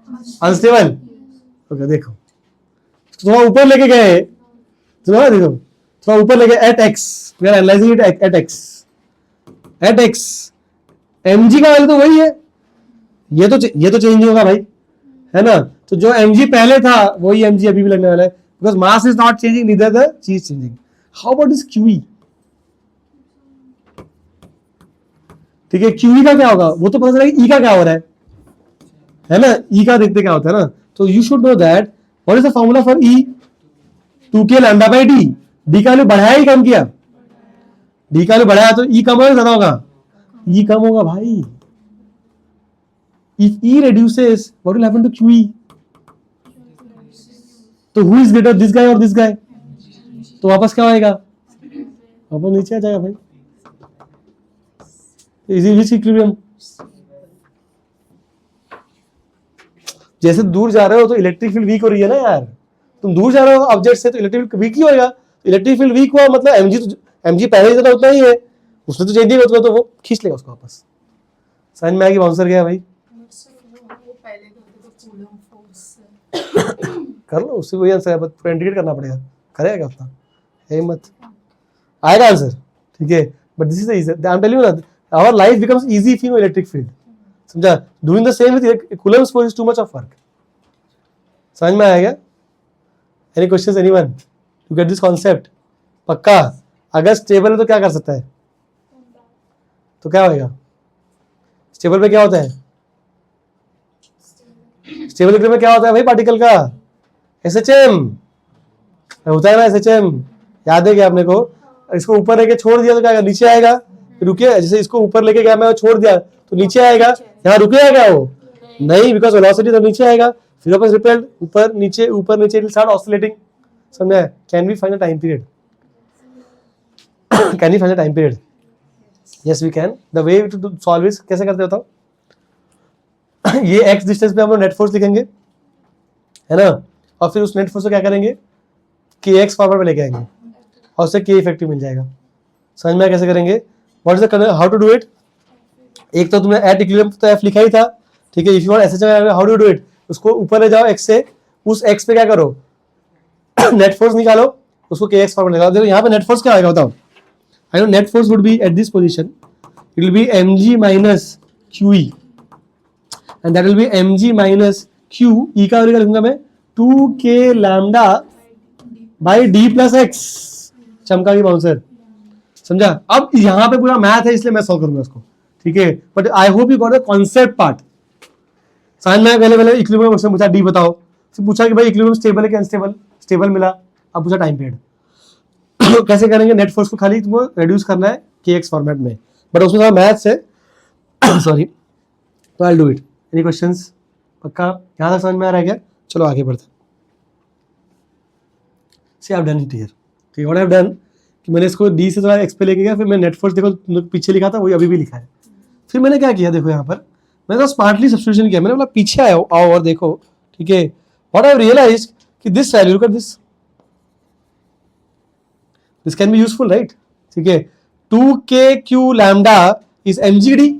Unstable. Unstable, okay. देखो थोड़ा ऊपर लेके गए, थोड़ा देखो, थोड़ा ऊपर लेके at x, we are analysing it at x, at x mg का वैल्यू तो वही है, ये तो चेंज नहीं होगा भाई, है ना। तो जो mg पहले था वही mg अभी भी लगने वाला है, because mass is not changing, neither the चीज changing. How about this QE, ठीक है, QE का क्या होगा वो तो पता चला कि E का क्या हो रहा है ना, E का देखते क्या होता है ना। तो you should know that what is the formula for E, 2k lambda by D. D का वैल्यू बढ़ाया ही कम किया, डी का वैल्यू बढ़ाया तो E कम होगा ज्यादा होगा, E कम होगा भाई। If E reduces, what will happen to QE? तो who is greater, this guy or this guy? तो वापस क्या होएगा, वापस नीचे आ जाएगा भाई। इज विच इक्विलिब्रियम, जैसे दूर जा रहे हो तो इलेक्ट्रिक फील्ड वीक हो रही है ना यार, तुम दूर जा रहे हो ऑब्जेक्ट से तो इलेक्ट्रिक फील्ड वीक ही होएगा। इलेक्ट्रिक फील्ड वीक हुआ मतलब mg पहले जितना उतना ही है, उसने तो चेंज नहीं होता, तो वो खींच लेगा उसको वापस। समझ में आएगी बाउंसर गया भाई, वो पहले तो कूलम फोर्स कर लो उससे वही आंसर है, बस पूरा इंटीग्रेट करना पड़ेगा, करेगा अपना, है मत आएगा आंसर, ठीक है। But this is the easy, I am telling you ना, our life becomes easy if you know electric field, समझा। Doing the same with coulomb's force is too much of work. समझ में आएगा, any questions anyone to get this concept, पक्का। अगर stable है तो क्या कर सकता है, तो क्या होएगा, स्टेबल पे क्या होता है, स्टेबल इक्विलिब्रियम में क्या होता है भाई पार्टिकल का? SHM होता है ना, SHM याद है क्या आपने को? इसको ऊपर लेके छोड़ दिया तो क्या नीचे आएगा? रुके, जैसे इसको ऊपर लेके गया मैं छोड़ दिया तो नीचे आएगा, यहाँ रुकेगा क्या वो? नहीं, बिकॉज वेलोसिटी तो नीचे आएगा, फिर वापस रिपेल्ड ऊपर नीचे इट विल स्टार्ट ऑसिलेटिंग। समझा? Can we find the time period? Can we find the time period? Yes we can. The way to solve is कैसे करते होता हूँ, ये x डिस्टेंस पे हम लोग नेट फोर्स लिखेंगे, है ना, और फिर उस नेट फोर्स को क्या करेंगे, kx फॉरवर्ड में लेके आएंगे और उससे k इफेक्टिव मिल जाएगा। समझ में कैसे करेंगे? What is the how to do it? एक तो तुमने एट इक्विलिब्रियम तो f लिखा ही था, ठीक है। If you want SHM how do do it? उसको ऊपर ले जाओ x से, उस x पे क्या करो नेट फोर्स निकालो, उसको kx फॉरवर्ड निकालो। देखो यहाँ पे नेट फोर्स क्या आएगा बताओ? I know net force would be at this position, it will B mg minus qe and that will be mg minus q, e का वैल्यू लिखूंगा मैं 2k lambda by d plus x, चमका की bouncer. समझा? अब यहाँ पे पूरा मैथ है इसलिए मैं सॉल्व करूंगा इसको, ठीक है, but I hope you got the concept part. समझ में? पहले इक्विलिब्रियम क्वेश्चन पूछा, डी बताओ, फिर पूछा कि भाई इक्विलिब्रियम स्टेबल है कि अनस्टेबल, स्टेबल मिला, अब पूछा टाइम पीरियड। कैसे करेंगे? नेट फोर्स को खाली तुमको रिड्यूस करना है kx फॉर्मेट में, बट उसमें थोड़ा मैथ्स है सॉरी, तो I will do it. Any questions? पक्का यहाँ तक समझ में आ रहा है क्या? चलो आगे बढ़ते हैं। See I have done it here, ठीक है। व्हाट आई हैव डन कि मैंने इसको डी से थोड़ा एक्स पे लेके गया, फिर मैं नेट फोर्स देखो पीछे लिखा था वही अभी भी लिखा है। फिर मैंने क्या किया, देखो यहाँ पर मैंने तो स्मार्टली सब्स्टिट्यूशन किया, मैंने बोला पीछे आओ और देखो, ठीक है। व्हाट आई हैव रियलाइज्ड कि this value, look at this can be useful, right? ठीक है, 2kq लैम्डा इज mgd,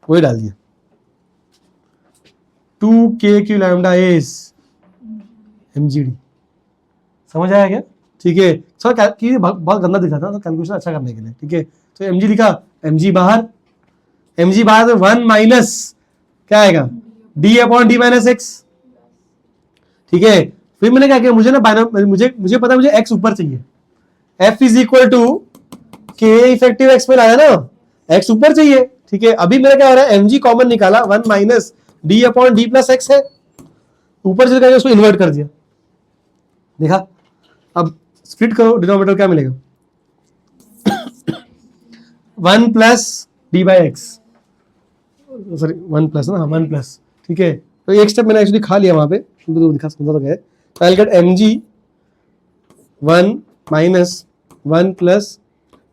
वही डाल दिया, 2kq लैम्डा इज mgd। समझ आया क्या? ठीक है, सर बहुत गंदा दिखा था तो कैलकुलेशन अच्छा करने के लिए, ठीक है। तो mg लिखा, mg बाहर तो 1 माइनस क्या आएगा, d upon d minus x, ठीक है। फिर मैंने क्या किया, मुझे ना मुझे पता है मुझे x ऊपर चाहिए, f is equal to k effective x में लाया ना, x ऊपर चाहिए, ठीक है। अभी मेरा क्या हो रहा है, mg कॉमन निकाला, 1 minus d upon d plus x है, ऊपर चल करके उसको इन्वर्ट कर दिया, देखा। अब स्प्लिट करो, डिनोमिनेटर क्या मिलेगा, 1 plus D by x, sorry 1 plus ना, 1 प्लस, ठीक है। तो एक स्टेप मैंने एक्चुअली खा लिया वहां पे, तो दिखा समझा तो गया। तो I will get mg 1 minus 1 plus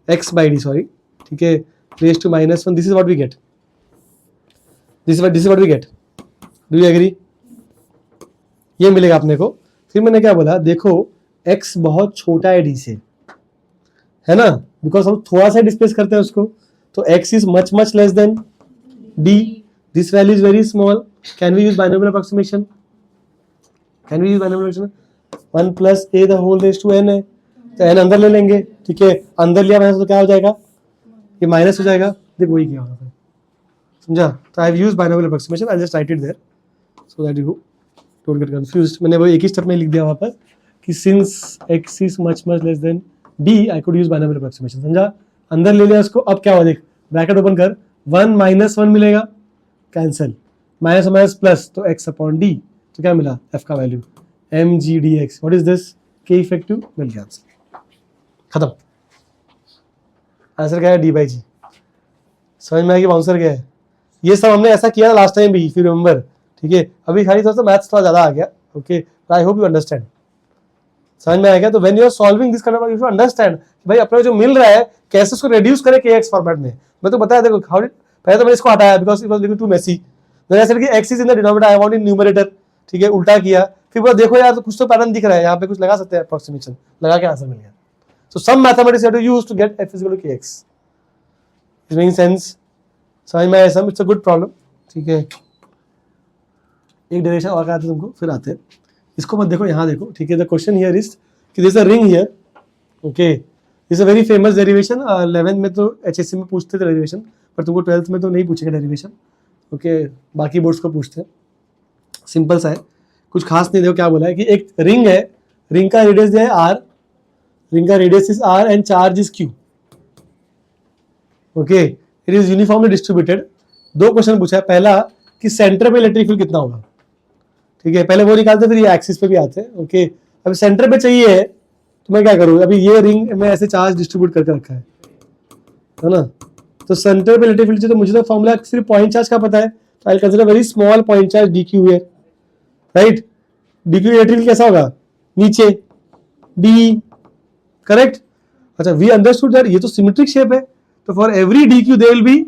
x by d, sorry, ठीक है, raise to minus 1, this is what we get, this is what we get, do you agree? ये मिलेगा अपने को। फिर मैंने क्या बोला, देखो x बहुत छोटा है d से, है ना, बिकॉज हम थोड़ा सा डिस्प्लेस करते हैं उसको, तो x is much less than d, this value is very small, can we use binomial approximation, can we use binomial approximation, 1 plus a the whole raise to n है, तो n अंदर ले लेंगे, ठीक है, अंदर लिया माइनस तो क्या हो जाएगा, ये माइनस हो जाएगा, देखो वही क्या होगा, समझा। तो I have used binomial approximation, I just write it there so that you don't get confused. मैंने वो एक ही स्टेप में लिख दिया वहां पर कि since x is much less than d I could use binomial approximation, समझा। अंदर ले लिया उसको, अब क्या हुआ देख, ब्रैकेट ओपन कर, 1 माइनस 1 मिलेगा, कैंसिल, माइनस माइनस प्लस, तो x अपॉन d, तो क्या मिला f का value mg dx, what is this, k effective, मिल गया आंसर, खत्म। आंसर क्या है, d बाई जी। समझ में आया कि आंसर क्या है? ये सब हमने ऐसा किया लास्ट टाइम भी, इफ यू रिमेंबर, ठीक है। अभी खाली थोड़ा सा मैथ्स थोड़ा ज्यादा आ गया, okay, I hope you understand. समझ में आएगा? तो when you are solving this kind of, you should understand भाई अपने जो मिल रहा है कैसे उसको रिड्यूस करें kx फॉर्मेट में। मैं तो बताया, देखो हाउ, पहले तो मैंने इसको हटाया because it was little too messy, then I said कि x is in the denominator, I want in numerator, ठीक है, उल्टा किया, फिर बोला देखो यार तो कुछ तो पैटर्न दिख रहा है यहाँ पे, कुछ लगा सकते हैं अप्रोक्सीमेशन, लगा के आंसर मिल गया। So some mathematics you have to use to get f is equal to kx, it makes sense? समझ में आया? Some it's a good problem, ठीक है। एक डेरिवेशन और आते तुमको, फिर आते हैं इसको, मत देखो यहाँ देखो, ठीक है। द क्वेश्चन हियर इज कि there is a ring here, okay, this a very famous derivation, 11th में तो HSC में पूछते थे डेरिवेशन, पर तुमको 12th में तो नहीं पूछेगा डेरिवेशन, ओके, बाकी बोर्ड्स को पूछते हैं। सिंपल सा है, कुछ खास नहीं। देखो क्या बोला है कि एक रिंग है, रिंग का रेडियस दिया है r, रिंग का radius is r and charge is q, okay, it is uniformly distributed. दो क्वेश्चन पूछा है, पहला कि सेंटर पे इलेक्ट्रिक फील्ड कितना होगा, ठीक है, पहले वो निकालते फिर ये एक्सिस पे भी आते हैं। ओके, अभी सेंटर पे चाहिए तो मैं क्या करूँ, अभी ये रिंग में ऐसे चार्ज डिस्ट्रीब्यूट करके रखा है ना, तो सेंटर पे इलेक्ट्रिक फील्ड चाहिए, तो मुझे तो फॉर्मूला सिर्फ पॉइंट चार्ज का पता है, तो I consider very small point charge D Q here, right. D Q electric field कैसा होगा, नीचे डी, करेक्ट। अच्छा, वी अंडरस्टूड दैट ये तो सिमेट्रिक शेप है, तो for every D Q there will be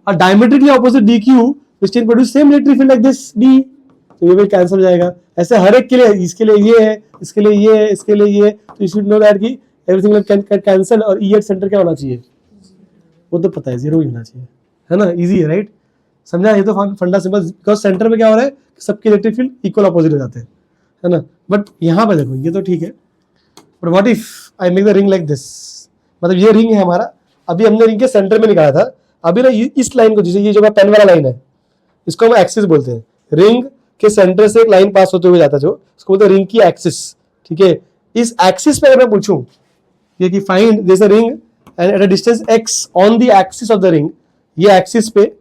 a diametrically opposite D Q which can produce same electric field like this D, तो ये भी कैंसिल हो जाएगा। ऐसे हर एक के लिए, इसके लिए ये है, इसके लिए ये है, इसके लिए ये, तो यू शुड नो दैट कि एवरीथिंग कैन कैंसिल, और ई एट सेंटर क्या होना चाहिए, वो तो पता है, जीरो ही होना चाहिए, है ना, इजी है, राइट। समझा, ये तो फंडा सिंपल, बिकॉज सेंटर में क्या हो रहा है, सबके इलेक्ट्रिक फील्ड इक्वल अपोजिट हो जाते हैं, है ना। बट यहाँ पे देखो, ये तो ठीक है, but what if I make the ring like this, मतलब ये रिंग है हमारा, अभी हमने रिंग के सेंटर में निकाला था, अभी ना इस लाइन को, जैसे ये जो पेन वाला लाइन है, इसको हम एक्सिस बोलते हैं, रिंग के सेंटर से एक लाइन पास होते हुए जाता है जो, उसको बोलते हैं रिंग की एक्सिस, ठीक है। इस एक्सिस पे अगर मैं पूछूं ये कि find this a ring and at a distance x on the axis of the ring, ये एक्सिस पे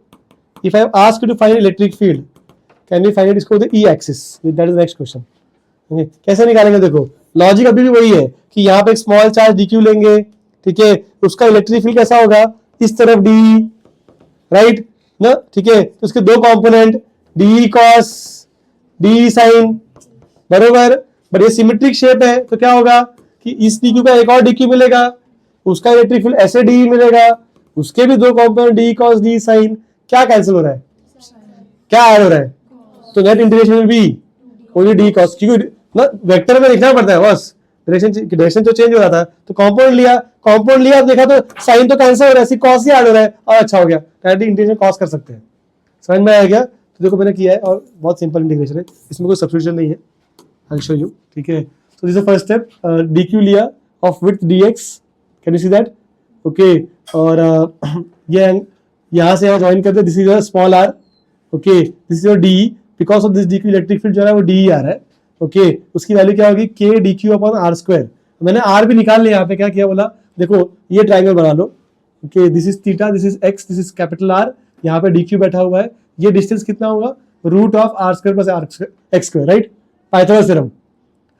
if I ask you to find electric field, can we find it, इसको बोलते हैं E axis, that is next question. कैसे निकालेंगे, देखो logic अभी भी वही है कि यहाँ पे एक स्मॉल चार्ज डी क्यू लेंगे, ठीक है, उसका इलेक्ट्रिक फील्ड कैसा होगा, इस तरफ डी, राइट ना, ठीक है, तो उसके दो component D cos D sine, बरोबर। बट ये सिमेट्रिक शेप है, तो क्या होगा कि इस डी क्यू का एक और डी क्यू मिलेगा, उसका इलेक्ट्रिक फील्ड ऐसे डी मिलेगा, उसके भी दो component D cos D sine, क्या कैंसिल हो रहा है, क्या ऐड हो रहा है, तो net integration will be only D cos, क्योंकि ना वेक्टर में लिखना पड़ता है बस, डायरेक्शन जो चेंज हो रहा था, तो कंपाउंड लिया देखा तो साइन तो कैंसिल हो रहा है, कॉस ही ऐड हो रहा है, और अच्छा हो गया, डायरेक्टली इंटीग्रेशन कॉस कर सकते हैं। समझ में आ गया, तो देखो मैंने किया है, और बहुत सिंपल इंटीग्रेशन है, इसमें कोई सब्स्टिट्यूशन नहीं है, आई विल शो यू, ठीक है। तो this is the first step, D Q लिया of width D X, can you see that, okay, और ये यहाँ से यहाँ ज्वाइन करते, this is small R, okay, this is your D, because of this D Q electric field जो है वो डी ही आ रहा है, ओके, उसकी वैल्यू क्या होगी, K D Q upon are square. मैंने आर भी निकाल लिया, यहाँ पे क्या किया, बोला देखो ये ट्राइंगल बना लो, okay, this is theta, this is X, this is capital R, यहाँ पे डी क्यू बैठा हुआ है, ये डिस्टेंस कितना होगा, root of R square plus R X square, right, Pythagoras theorem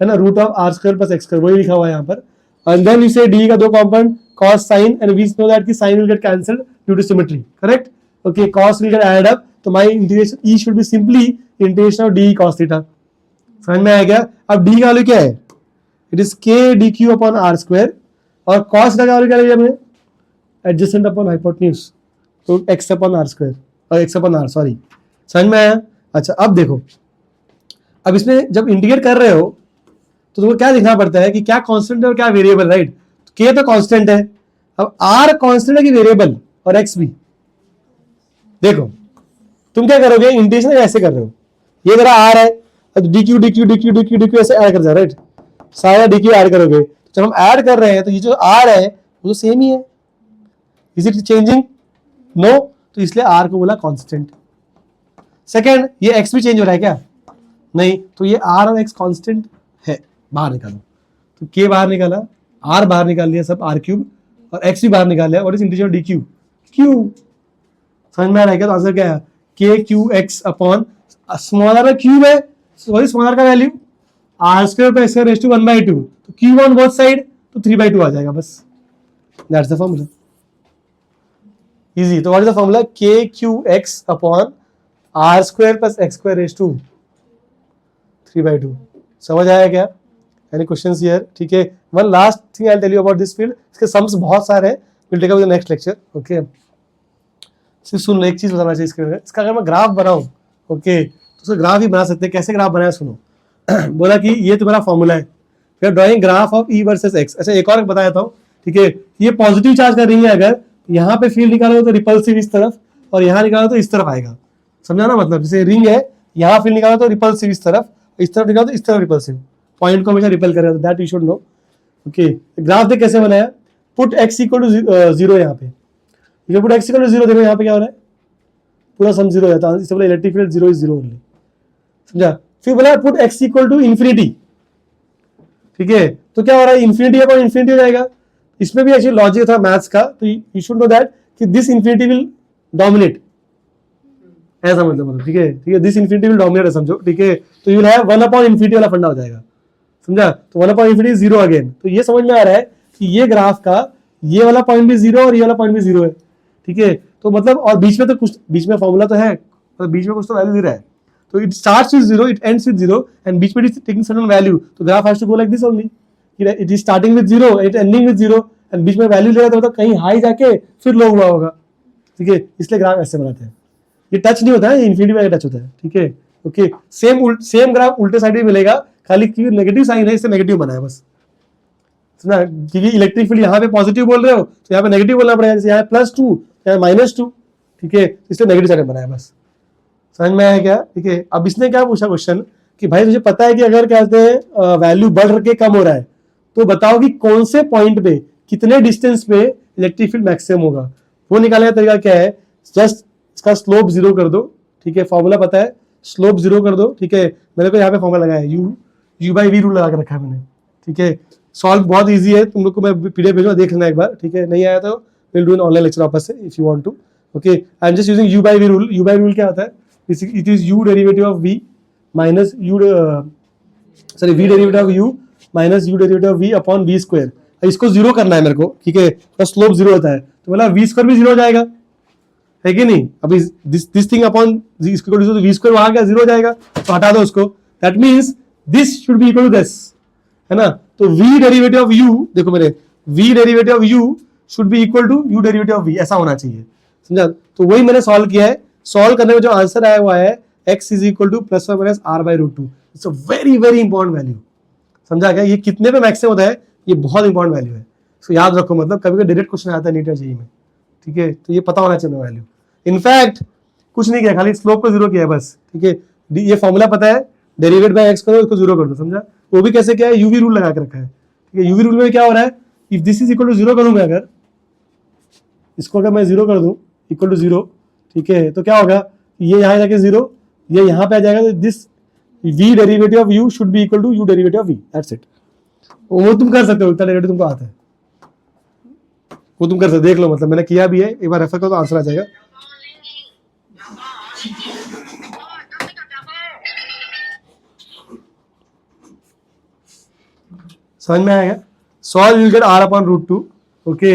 है ना, root of R square plus X square, वही लिखा हुआ है यहाँ पर। And then you say D का दो component cos sin, and we know that कि sin will get cancelled due to symmetry, correct, okay, cos will get added up, तो my integration E should be simply integration of d cos theta, समझ में आ गया। अब d का value क्या है, it is k dq upon r square, और cos theta का वैल्यू क्या लिया हमने, adjacent upon hypotenuse, तो x upon r square, और x upon r, सॉरी, समझ में आया। अच्छा, अब देखो, अब इसमें जब इंटीग्रेट कर रहे हो तो तुमको क्या देखना पड़ता है कि क्या कांस्टेंट है और क्या वेरिएबल, राइट। के तो कांस्टेंट है, अब आर कांस्टेंट है कि वेरिएबल, और एक्स भी। देखो तुम क्या करोगे, इंटीग्रेशन ऐसे कर रहे हो, ये मेरा आर है, D Q D Q D Q D Q D Q ऐसे ऐड कर जा, राइट, सारा डी क्यू ऐड करोगे, जब हम ऐड कर रहे हैं तो ये जो आर है वो तो सेम ही है, इज इट चेंजिंग, नो, तो इसलिए आर को बोला कांस्टेंट। सेकंड, ये एक्स भी चेंज हो रहा है क्या, नहीं, तो ये आर और एक्स कांस्टेंट है, बाहर निकालो, तो के बाहर निकाला, आर बाहर निकाल लिया, सब आर क्यूब, और एक्स भी बाहर निकाल लिया, what is integration D Q, Q, समझ में आ रहा है क्या, तो आंसर क्या है, के Q X upon small R cube है, सॉरी स्मॉल आर का वैल्यू आर स्क्वायर पे एक्स रेज टू 1/2, तो क्यूब ऑन बोथ साइड, तो 3/2 आ जाएगा, बस दैट्स द फॉर्मूला, इजी। तो what is the formula, K Q X upon are square plus X square raise to 3/2, समझ आया क्या, एनी क्वेश्चंस हियर, ठीक है। One last thing I will tell you about this field, इसके sums बहुत सारे हैं, will take up the next lecture, okay. सिर्फ सुन लो, एक चीज बताना चाहिए, इसका अगर मैं ग्राफ बनाऊं, ओके, तो उसका ग्राफ ही बना सकते हैं, कैसे ग्राफ बनाया सुनो। बोला कि ये तुम्हारा फॉर्मूला है, फिर drawing graph of E versus x. अच्छा, एक और बताया था, ठीक है, ये पॉजिटिव चार्ज का रिंग है, अगर यहाँ पे फील्ड निकालो तो रिपल्सिव इस तरफ, और यहाँ निकालो तो इस तरफ आएगा, समझा ना, मतलब जैसे रिंग है, यहाँ फील्ड निकालो तो रिपल्सिव इस तरफ निकालो तो इस तरफ रिपल्सिव, पॉइंट को हमेशा रिपेल करेगा, that you should no, okay. Graph देख कैसे बनाया, पुट x इक्वल टू 0 यहाँ पे, पुट x इक्वल टू 0, देखो यहाँ पे क्या हो रहा है, पूरा सम 0 हो जाता है, इससे बोला इलेक्ट्रिक फील्ड 0 इज 0 ओनली, समझा। फिर बोला put x equal to infinity, ठीक है, तो क्या हो रहा है, इन्फिनिटी अपॉन इन्फिनिटी हो जाएगा। इसमें भी एक्चुअली लॉजिक था मैथ्स का, तो यू शुड नो दैट कि दिस इन्फिनिटी विल डोमिनेट ऐसा मतलब ठीक है दिस इन्फिनिटी विल डोमिनेट समझो, ठीक है। तो you will have 1 upon infinity वाला फंडा हो जाएगा, समझा। तो 1 अपॉन इन्फिनिटी 0 अगेन। तो ये समझ में आ रहा है कि ये ग्राफ का ये वाला पॉइंट भी 0 और ये वाला पॉइंट भी 0 है, ठीक है। तो मतलब और बीच में तो कुछ बीच में फॉर्मूला तो है, मतलब बीच में कुछ तो वैल्यू दे रहा है। तो it starts with 0, it ends with 0 and बीच में it is taking certain value. तो graph has to go like this only, it is starting with 0 it ending with 0 and बीच में वैल्यू ले रहा है, तो मतलब कहीं हाई जाके फिर लो हुआ होगा, ठीक है। इसलिए ग्राफ ऐसे बनाते हैं, ये टच नहीं होता है, ये इन्फिनिटी में टच होता है, ठीक है। ओके, सेम ग्राफ उल्टे साइड भी मिलेगा, खाली क्योंकि नेगेटिव साइन है इससे नेगेटिव बना है बस, सुना। क्योंकि इलेक्ट्रिक फील्ड यहाँ पे पॉजिटिव बोल रहे हो तो यहाँ पे नेगेटिव बोलना पड़ेगा, जैसे यहाँ +2 यहाँ -2, ठीक है। इसलिए नेगेटिव साइड बनाया बस, समझ में आया क्या, ठीक है। अब इसने क्या पूछा क्वेश्चन कि भाई तुझे पता है कि अगर कहते हैं वैल्यू बढ़ के कम हो रहा है तो बताओ कि कौन से पॉइंट पे कितने डिस्टेंस पे इलेक्ट्रिक फील्ड मैक्सिमम होगा। वो निकालने का तरीका क्या है, जस्ट इसका स्लोप 0 कर दो, ठीक है। फॉर्मूला पता है, स्लोप 0 कर दो, ठीक है। मैंने को यहाँ पे फॉर्मूला लगाया है, u/v रूल लगा के रखा है मैंने, ठीक है। सॉल्व बहुत इजी है, तुम लोग को मैं पीडीएफ भेजूंगा, देख लेना एक बार, ठीक है। नहीं आया तो will do an online lecture वापस से if you want to, okay. I am just using u/v rule. u/v rule क्या होता है, it is u derivative of v minus u sorry v derivative of u minus u derivative of v upon v square. इसको 0 करना है मेरे को, ठीक है। तो स्लोप 0 होता है, तो बोला v स्क्वायर भी 0 हो जाएगा, है कि नहीं। अभी this thing upon v square वहां गया 0 हो जाएगा, तो हटा दो उसको। That means this should be equal to this, है ना। तो v डेरिवेटिव ऑफ u, देखो मेरे v derivative of u should be equal to u derivative of v, ऐसा होना चाहिए, समझा। तो वही मैंने सॉल्व किया है। सॉल्व करने में जो आंसर आया हुआ है x is equal to +1 r/√2। It's a very very important value, समझा क्या। ये कितने पे मैक्सिमम होता है, ये बहुत इंपॉर्टेंट वैल्यू है, तो याद रखो। मतलब कभी कभी डायरेक्ट क्वेश्चन आता है नीट और जेईई में, ठीक है। तो ये पता होना चाहिए वैल्यू। इनफैक्ट कुछ नहीं किया, खाली स्लोप को 0 किया बस, ठीक है। ये फॉर्मूला पता है, डेरिवेट बाय x करो, इसको 0 कर दो, समझा। वो भी कैसे क्या है, यूवी रूल लगा के रखा है, ठीक है। यूवी रूल में क्या हो रहा है, if this is equal to 0 करूंगा, अगर इसको अगर मैं 0 कर दूं इक्वल टू 0, ठीक है, तो क्या होगा, ये यहाँ जाके 0, ये यहाँ पे आ जाएगा। तो this v derivative of u should be equal to u derivative of v, that's it. वो तुम कर सकते हो, उतना डेरिवेटिव तुमको आता है, वो तुम कर सकते, देख लो। मतलब मैंने किया भी है, एक बार रेफर करो तो आंसर आ जाएगा। समझ में आएगा। Solve you get r/√2, okay.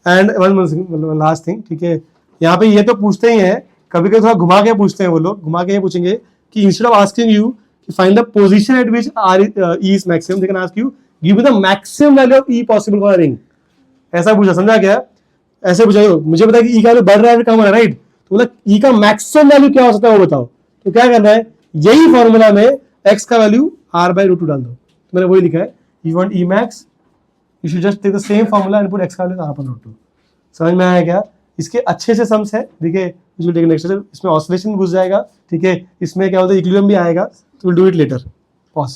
And one last thing, ठीक है। यहाँ पे ये तो पूछते ही हैं, कभी कभी थोड़ा घुमा के पूछते हैं वो लोग, घुमा के ये पूछेंगे कि इंस्टेड ऑफ आस्किंग यू कि find the position eight which e is maximum, they can ask you give me the maximum value of e possible for a ring. ऐसा पूछा, समझा क्या। ऐसे पूछा, मुझे पता है कि e का वैल्यू बढ़ रहा है कम हो रहा है, राइट। तो बोला e का मैक्सिमम वैल्यू क्या हो सकता है वो बताओ। तो क्या करना है, यही फॉर्मूला में x का वैल्यू r/√2 डाल दो। तो मैंने वही लिखा है, you want E max, you should just take the same formula and put x का वैल्यू r/√2। समझ में आया क्या। इसके अच्छे से सम्स है, ठीक है। इसमें ऑसिलेशन घुस जाएगा, ठीक है। इसमें क्या होता है, इक्विलिब्रियम भी आएगा, तो will do it later. Pause.